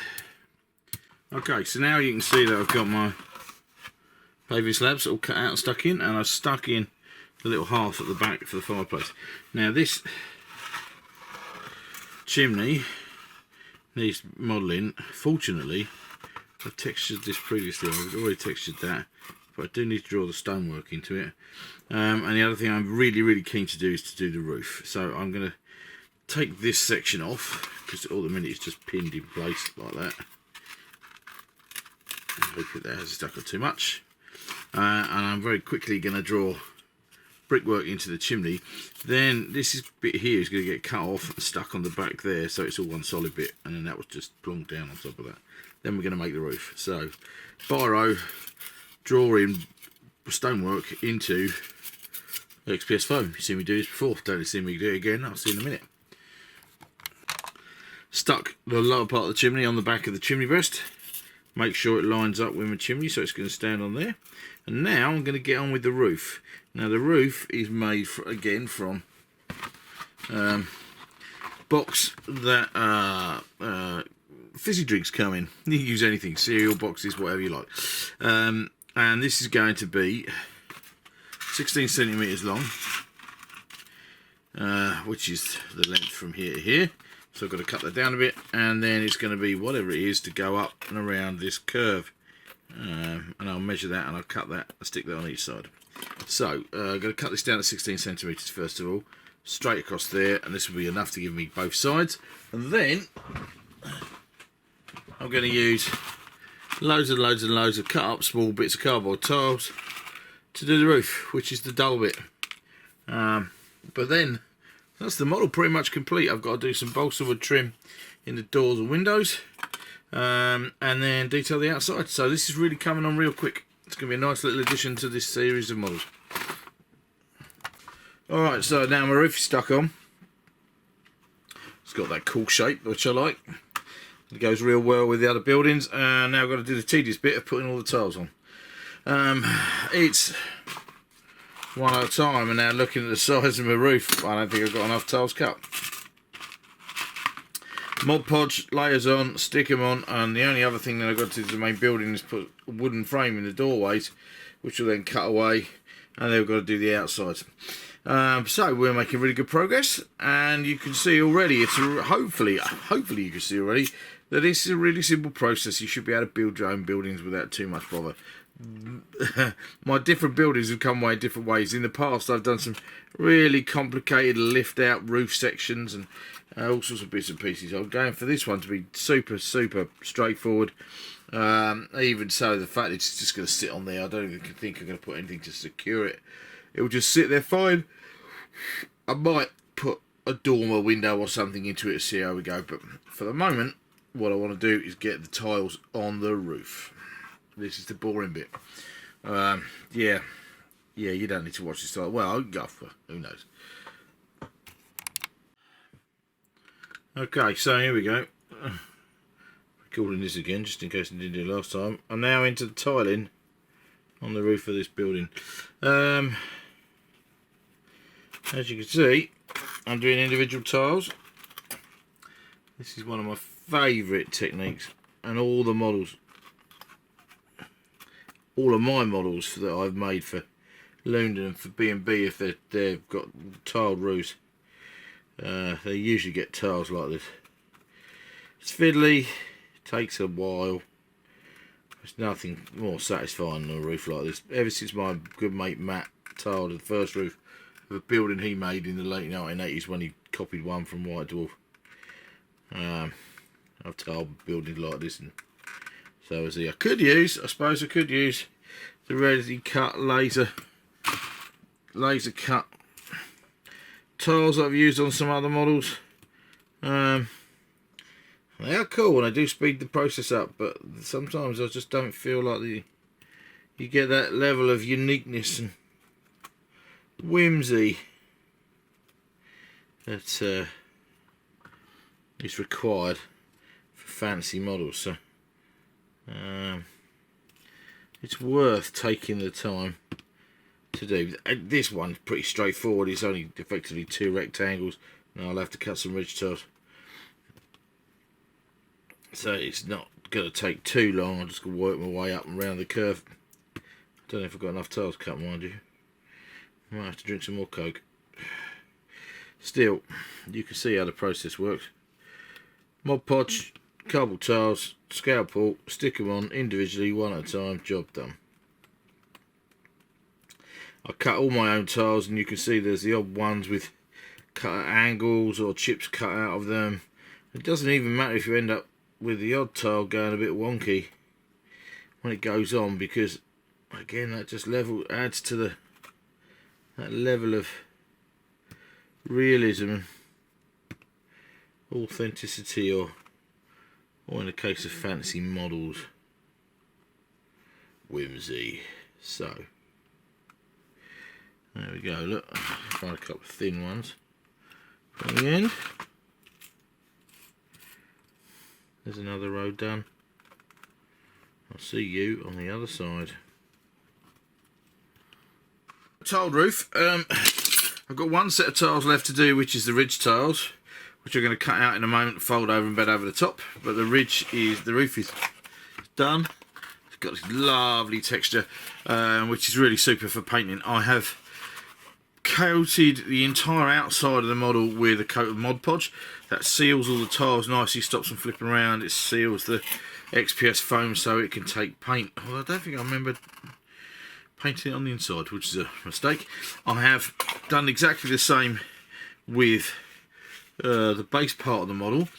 Okay, so now you can see that I've got my paving slabs all cut out and stuck in, and I've stuck in the little hearth at the back for the fireplace. Now this chimney needs modelling. Fortunately, I've textured this previously. I've already textured that, but I do need to draw the stonework into it. And the other thing I'm really keen to do is to do the roof. So I'm going to take this section off, because at the minute it's just pinned in place like that. I hope that hasn't stuck on too much. And I'm very quickly going to draw brickwork into the chimney. Then this bit here is going to get cut off and stuck on the back there, so it's all one solid bit, and then that was just plonked down on top of that. Then we're going to make the roof. So biro, draw in stonework into XPS foam. You've seen me do this before, don't see me do it again, I'll see you in a minute. Stuck the lower part of the chimney on the back of the chimney breast, make sure it lines up with my chimney, so it's going to stand on there. And now I'm going to get on with the roof. Now the roof is made again from box that fizzy drinks come in. You can use anything, cereal boxes, whatever you like. And this is going to be 16 centimeters long, which is the length from here to here. So I've got to cut that down a bit, and then it's going to be whatever it is to go up and around this curve. And I'll measure that, and I'll cut that and stick that on each side. So I'm going to cut this down to 16 centimeters first of all, straight across there, and this will be enough to give me both sides. And then I'm going to use loads and loads and loads of cut up small bits of cardboard tiles to do the roof, which is the dull bit. But then that's the model pretty much complete. I've got to do some balsa wood trim in the doors and windows, and then detail the outside. So this is really coming on real quick. It's going to be a nice little addition to this series of models. Alright, so now my roof is stuck on. It's got that cool shape, which I like. It goes real well with the other buildings. And now I've got to do the tedious bit of putting all the tiles on. It's one at a time, and now looking at the size of my roof, I don't think I've got enough tiles cut. Mod Podge, layers on, stick them on, and the only other thing that I've got to do to the main building is put a wooden frame in the doorways, which will then cut away, and then we've got to do the outsides. So we're making really good progress, and you can see already, hopefully you can see already that this is a really simple process. You should be able to build your own buildings without too much bother. My different buildings have come away different ways. In the past I've done some really complicated lift out roof sections and all sorts of bits and pieces. I'm going for this one to be super straightforward. Even so, the fact it's just going to sit on there, I don't even think I'm going to put anything to secure it. It will just sit there fine. I might put a dormer window or something into it to see how we go, but for the moment what I want to do is get the tiles on the roof. This is the boring bit. Yeah, you don't need to watch this tile. Well, I can go for, who knows. Okay, so here we go. Recording this again, just in case I didn't do it last time. I'm now into the tiling on the roof of this building. As you can see, I'm doing individual tiles. This is one of my favourite techniques, and all the models, all of my models that I've made for London and for B&B, if they've got tiled roofs, they usually get tiles like this. It's fiddly, takes a while. There's nothing more satisfying than a roof like this. Ever since my good mate Matt tiled the first roof of a building he made in the late 1980s when he copied one from White Dwarf, I've tiled buildings like this, and so as I suppose I could use the ready cut laser cut tiles that I've used on some other models. They are cool and I do speed the process up, but sometimes I just don't feel like you get that level of uniqueness and whimsy that is required for fancy models. So it's worth taking the time to do. This one's pretty straightforward. It's only effectively 2 rectangles, and I'll have to cut some ridge tiles. So it's not going to take too long. I'm just going to work my way up and around the curve. I don't know if I've got enough tiles cut, mind you. I might have to drink some more Coke. Still, you can see how the process works. Mod Podge, cardboard tiles, scalpel, stick them on individually, one at a time, job done. I cut all my own tiles, and you can see there's the odd ones with cut at angles or chips cut out of them. It doesn't even matter if you end up with the odd tile going a bit wonky when it goes on, because again that just adds to that level of realism and authenticity, or in the case of fancy models, whimsy. So there we go. Look, find a couple of thin ones from the end. There's another row done. I'll see you on the other side. Tiled roof. I've got one set of tiles left to do, which is the ridge tiles, which I'm going to cut out in a moment, fold over and bed over the top. But the roof is done. It's got this lovely texture, which is really super for painting. I have coated the entire outside of the model with a coat of Mod Podge. That seals all the tiles nicely, stops them flipping around. It seals the XPS foam so it can take paint. Well, I don't think I remember painting it on the inside, which is a mistake. I have done exactly the same with the base part of the model,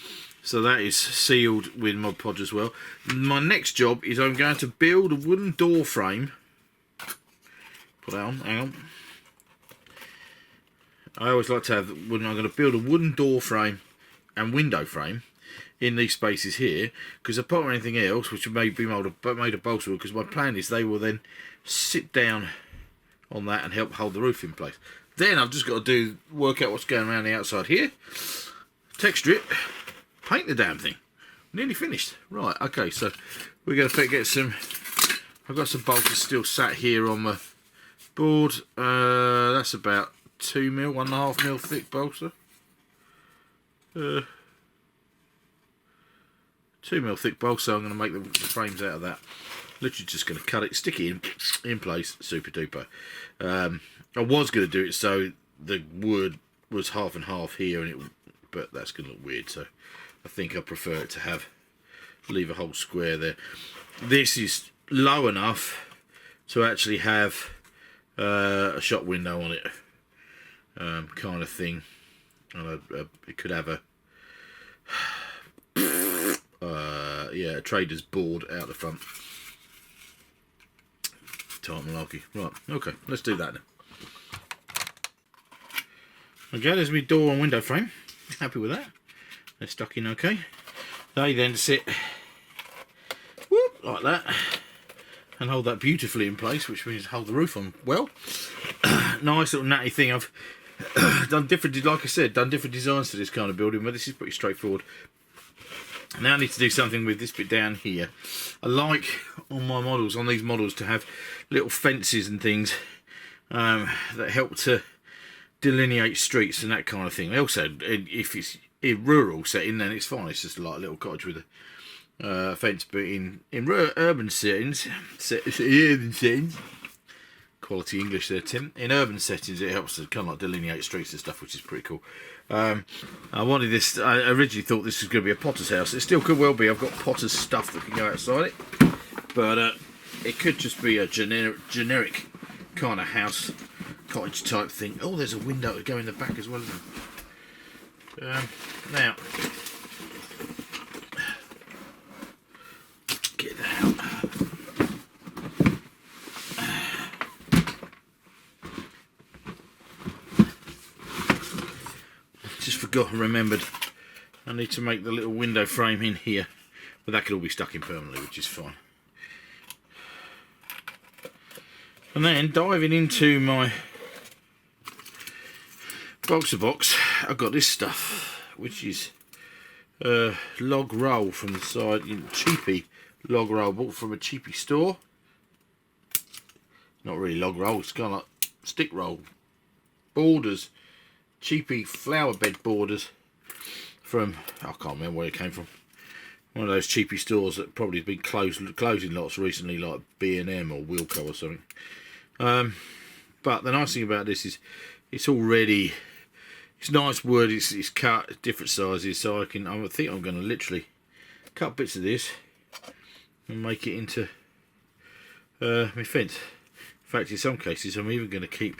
so that is sealed with Mod Podge as well. My next job is I'm going to build a wooden door frame. Put that on, hang on. I always like to have wooden. I'm going to build a wooden door frame and window frame in these spaces here, because apart from anything else, which may be made of balsa wood, because my plan is they will then sit down on that and help hold the roof in place. Then I've just got to work out what's going around the outside here, texture it, paint the damn thing. Nearly finished. Right, okay, so we're going to get some. I've got some balsa still sat here on my board. That's about 2 mil, 1.5 mil thick balsa. 2 mil thick balsa. I'm going to make the frames out of that. Literally just going to cut it, stick it in place, super duper. I was going to do it so the wood was half and half here, but that's going to look weird. So I think I prefer it to leave a whole square there. This is low enough to actually have a shop window on it, kind of thing. And it could have a a trader's board out the front. Type malarkey. Right, okay, let's do that then. Okay, there's my door and window frame. Happy with that. They're stuck in okay. They then sit like that and hold that beautifully in place, which means hold the roof on well. Nice little natty thing. I've done different, like I said, done different designs for this kind of building, but this is pretty straightforward. Now I need to do something with this bit down here. I like on my models, on these models, to have little fences and things that help to delineate streets and that kind of thing. Also, if it's in rural setting, then it's fine. It's just like a little cottage with a fence. But in urban settings, quality English there, Tim. In urban settings, it helps to kind of like delineate streets and stuff, which is pretty cool. I wanted this. I originally thought this was going to be a potter's house. It still could well be. I've got potter's stuff that can go outside it, but it could just be a generic kind of house, cottage type thing. Oh, there's a window to go in the back as well. Now, get that out. Remembered I need to make the little window frame in here, but that could all be stuck in permanently, which is fine. And then diving into my balsa box, I've got this stuff, which is log roll from the side, cheapy log roll bought from a cheapy store. Not really log roll, it's kind of like stick roll borders. Cheapy flower bed borders from, I can't remember where it came from. One of those cheapy stores that probably has been closing lots recently, like B&M or Wilco or something. But the nice thing about this is it's nice wood. It's cut different sizes, so I think I'm going to literally cut bits of this and make it into my fence. In fact, in some cases, I'm even going to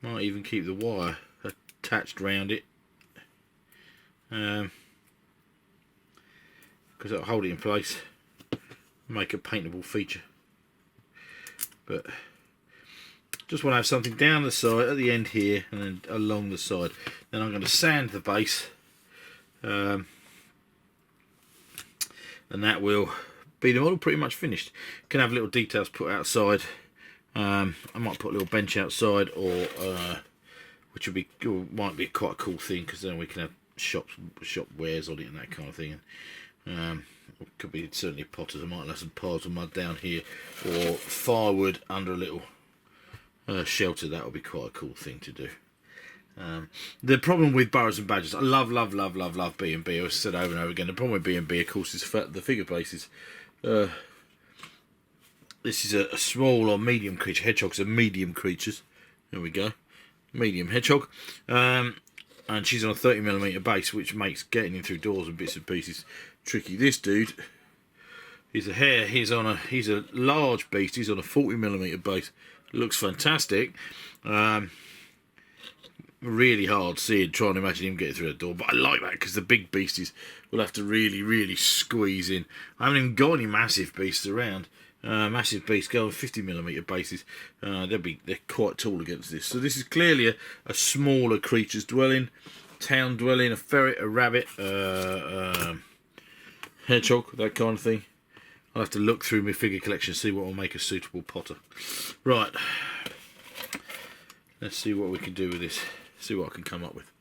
might even keep the wire attached round it, because that'll hold it in place, make a paintable feature. But just want to have something down the side at the end here and then along the side. Then I'm going to sand the base, and that will be the model pretty much finished. Can have little details put outside. I might put a little bench outside, or which might be quite a cool thing, because then we can have shop wares on it and that kind of thing. Could be certainly potters. I might have some piles of mud down here, or firewood under a little shelter. That would be quite a cool thing to do. The problem with Burrows and Badgers, I love B&B. I've said over and over again. The problem with B&B, of course, is the figure bases. This is a small or medium creature. Hedgehogs are medium creatures. There we go, medium hedgehog. And she's on a 30mm base, which makes getting in through doors and bits and pieces tricky. This dude, he's a hare. He's a large beast. He's on a 40mm base. Looks fantastic. Really hard seeing, trying to imagine him getting through a door. But I like that because the big beasties will have to really squeeze in. I haven't even got any massive beasts around. Massive beasts go on 50mm bases. They're quite tall against this. So this is clearly a smaller creature's dwelling, town dwelling, a ferret, a rabbit, hedgehog, that kind of thing. I'll have to look through my figure collection and see what will make a suitable potter. Right, let's see what we can do with this. See what I can come up with.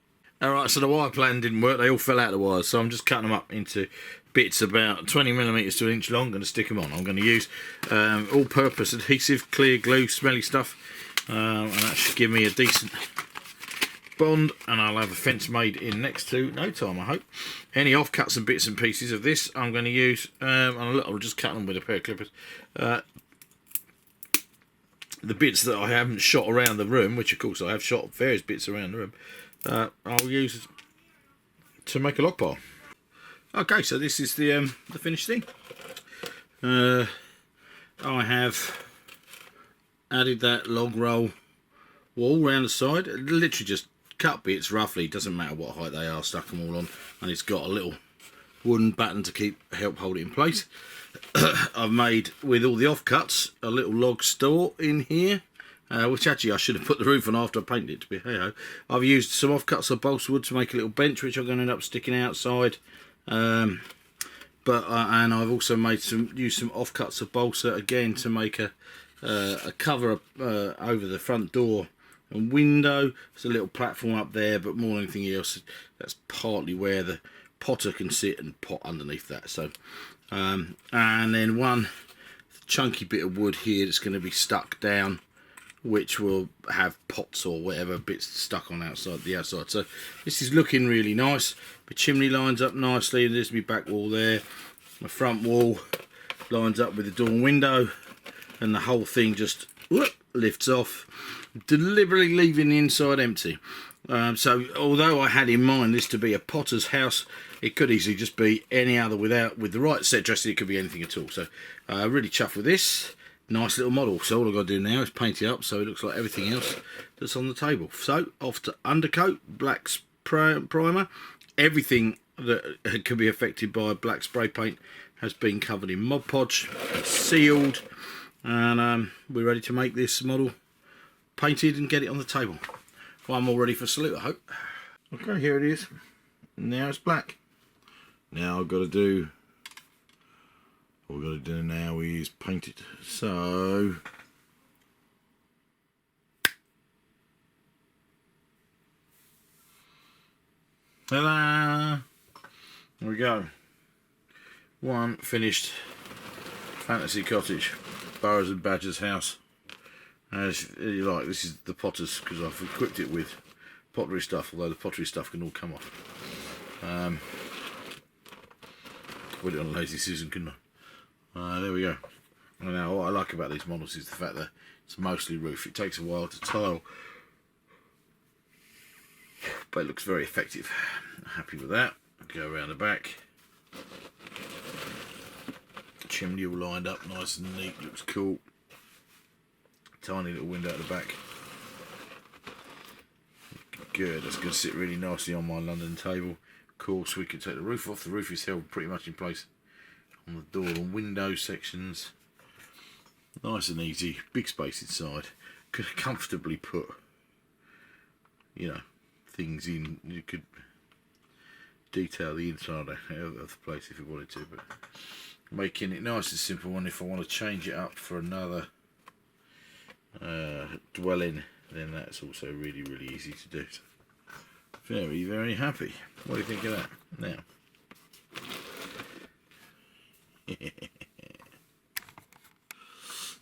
Alright, so the wire plan didn't work. They all fell out of the wires, so I'm just cutting them up into bits about 20mm to an inch long. I'm going to stick them on. I'm going to use all-purpose adhesive, clear glue, smelly stuff, and that should give me a decent bond, and I'll have a fence made in next to no time, I hope. Any offcuts and bits and pieces of this I'm going to use, I'll just cut them with a pair of clippers. The bits that I haven't shot around the room, which of course I have shot various bits around the room, I'll use to make a log pile. Okay, so this is the finished thing. I have added that log roll wall round the side. Literally just cut bits roughly, doesn't matter what height they are, stuck them all on, and it's got a little wooden batten to help hold it in place. I've made, with all the offcuts, a little log store in here, which actually I should have put the roof on after I painted it, to be hey-ho. I've used some offcuts of balsa wood to make a little bench, which I'm going to end up sticking outside. And I've also used some offcuts of balsa again to make a cover over the front door and window. There's a little platform up there, but more than anything else, that's partly where the potter can sit and pot underneath that. So, and then one chunky bit of wood here that's going to be stuck down, which will have pots or whatever bits stuck on the outside. So this is looking really nice. My chimney lines up nicely, and there's my back wall there. My front wall lines up with the door and window, and the whole thing just lifts off, deliberately leaving the inside empty. So although I had in mind this to be a potter's house, it could easily just be any other with the right set dressing. It could be anything at all. So really chuffed with this. Nice little model. So all I've got to do now is paint it up so it looks like everything else that's on the table. So off to undercoat, black primer. Everything that can be affected by black spray paint has been covered in Mod Podge, sealed, and we're ready to make this model painted and get it on the table. Well, I'm all ready for salute, I hope. Okay, here it is. Now it's black. Now I've got to do, all we've got to do now is paint it. So ta-da! There we go. One finished fantasy cottage, Burrows and Badgers house. As you like, this is the potters because I've equipped it with pottery stuff, although the pottery stuff can all come off. Put it on a lazy Susan, couldn't I? There we go. Now, what I like about these models is the fact that it's mostly roof. It takes a while to tile, but it looks very effective. Happy with that. Go around the back. Chimney all lined up nice and neat, looks cool. Tiny little window at the back. Good, that's going to sit really nicely on my London table. Of course, we can take the roof off. The roof is held pretty much in place on the door and window sections. Nice and easy, big space inside. Could comfortably put, you know, things in. You could detail the inside of the place if you wanted to, but making it nice and simple. And if I want to change it up for another dwelling, then that's also really easy to do. So very happy. What do you think of that? Now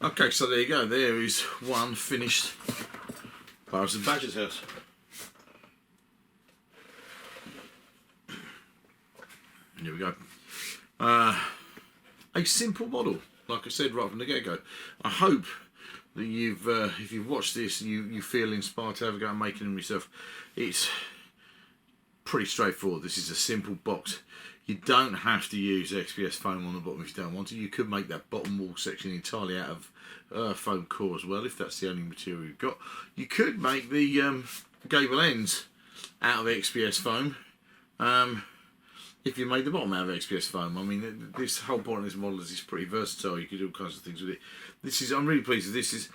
Okay, so there you go. There is one finished Burrows and Badger's house. Here we go. A simple model, like I said right from the get-go. I hope that you've, if you've watched this, you feel inspired to have a go at making them yourself. It's pretty straightforward. This is a simple box. You don't have to use XPS foam on the bottom if you don't want to. You could make that bottom wall section entirely out of foam core as well, if that's the only material you've got. You could make the gable ends out of XPS foam. If you made the bottom out of XPS foam. I mean, this whole point of this model is it's pretty versatile. You can do all kinds of things with it. I'm really pleased with this. Is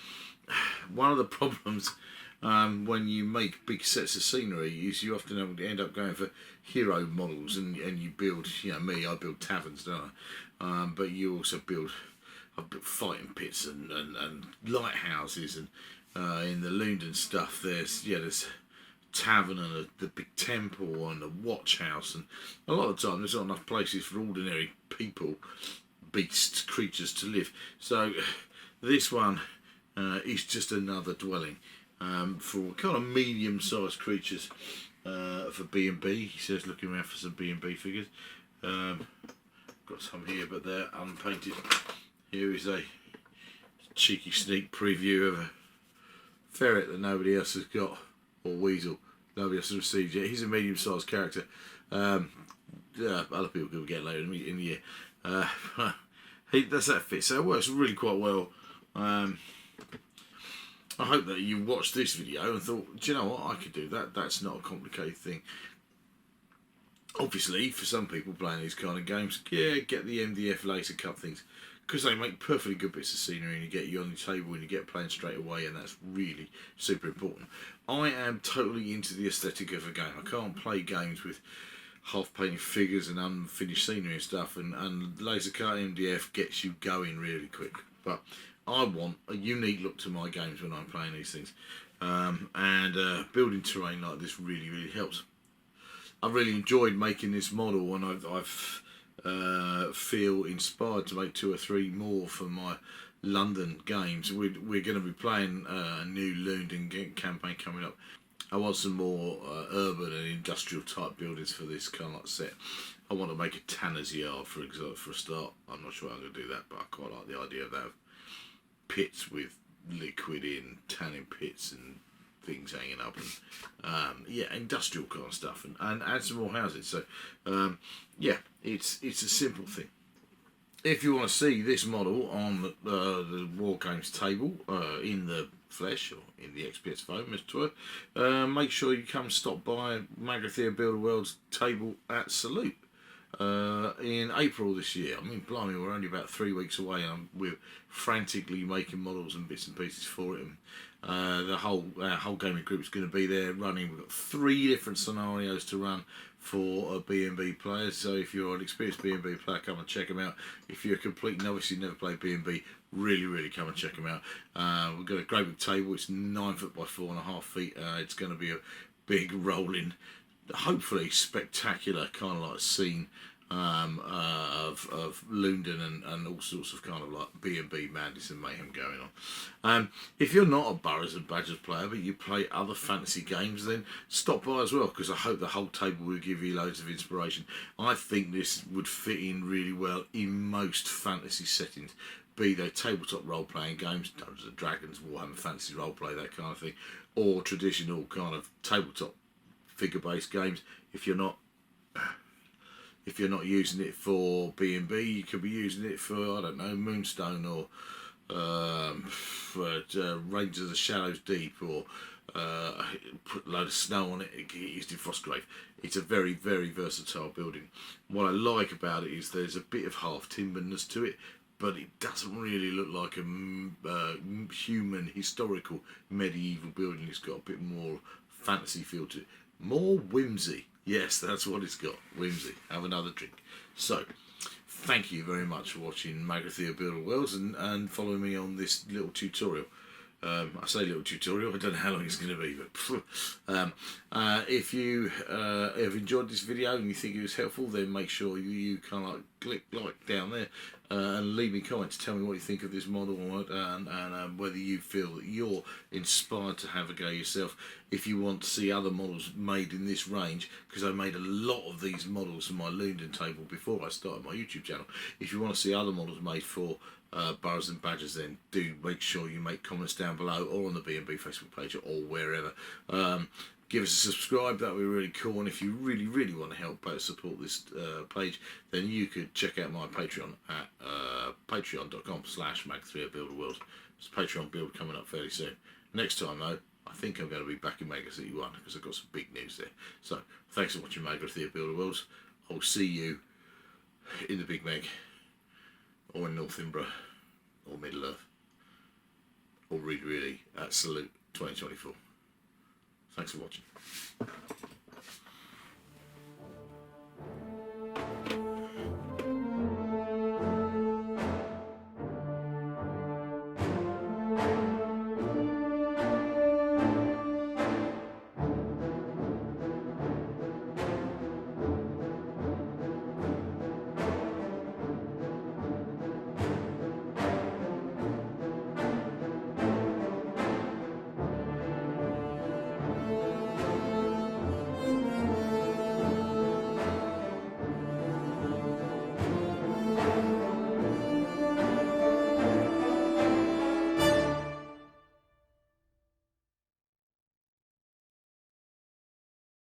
one of the problems when you make big sets of scenery is you often end up going for hero models, and you build, I build taverns, don't I? But you also build fighting pits and lighthouses, and in the Lundin stuff there's tavern and the big temple and the watch house, and a lot of the time there's not enough places for ordinary people, beasts, creatures to live. So this one is just another dwelling for kind of medium-sized creatures for B&B. He says looking around for some B&B figures. Got some here, but they're unpainted. Here is a cheeky sneak preview of a ferret that nobody else has got, or weasel. Nobody else has received yet. He's a medium-sized character. Other people will get later in the year. That's that fit. So it works really quite well. I hope that you watched this video and thought, do you know what, I could do that. That's not a complicated thing. Obviously, for some people playing these kind of games, get the MDF laser cut things, because they make perfectly good bits of scenery, and you get you on the table and you get playing straight away, and that's really super important. I am totally into the aesthetic of a game. I can't play games with half painted figures and unfinished scenery and stuff, and laser cut MDF gets you going really quick. But I want a unique look to my games when I'm playing these things, and building terrain like this really helps. I really enjoyed making this model, and I've feel inspired to make 2 or 3 more for my London games. We're going to be playing a new Lundin campaign coming up. I want some more urban and industrial type buildings for this kind of set. I want to make a tanner's yard for a start. I'm not sure I'm going to do that, but I quite like the idea of that. Pits with liquid in, tanning pits and things hanging up, and industrial kind of stuff, and add some more houses. So it's a simple thing. If you want to see this model on the wargames table in the flesh, or in the XPS foam as it were, make sure you come stop by Magathea Builder World's table at Salute in April this year. I mean, blimey, we're only about 3 weeks away, and we're frantically making models and bits and pieces for it. And our whole gaming group is going to be there running. We've got 3 different scenarios to run for B&B players. So if you're an experienced B&B player, come and check them out. If you're a complete novice, you've never played B&B, really come and check them out. We've got a great big table. It's 9 foot by 4.5 feet. It's going to be a big rolling, hopefully spectacular kind of like scene of Lundin and all sorts of kind of like B&B madness and mayhem going on. If you're not a Burrows and Badgers player, but you play other fantasy games, then stop by as well, because I hope the whole table will give you loads of inspiration. I think this would fit in really well in most fantasy settings, be they tabletop role-playing games, Dungeons and Dragons, Warhammer Fantasy Roleplay, that kind of thing, or traditional kind of tabletop figure-based games. If you're not using it for B&B, you could be using it for, I don't know, Moonstone, or Rangers of the Shadows Deep, or put a load of snow on it, get used in Frostgrave. It's a very versatile building. What I like about it is there's a bit of half timberness to it, but it doesn't really look like a human, historical, medieval building. It's got a bit more fantasy feel to it. More whimsy. Yes, that's what it's got. Whimsy. Have another drink. So, thank you very much for watching Magathea Builder Worlds and following me on this little tutorial. I say little tutorial, I don't know how long it's going to be, but if you have enjoyed this video and you think it was helpful, then make sure you kind of click like down there and leave me comments. Tell me what you think of this model and whether you feel that you're inspired to have a go yourself. If you want to see other models made in this range, because I made a lot of these models for my London table before I started my YouTube channel. If you want to see other models made for Burrows and Badgers, then do make sure you make comments down below or on the B&B Facebook page or wherever. Give us a subscribe, that would be really cool. And if you really want to help support this page, then you could check out my Patreon at patreon.com/Mag3builderworld. There's a Patreon build coming up fairly soon. Next time though, I think I'm going to be back in Mega City 1 because I've got some big news there. So thanks for watching Mag3 Builder Worlds. I'll see you in the Big Meg, or in North Imbra, or Middle Earth, or really at Salute 2024. Thanks for watching.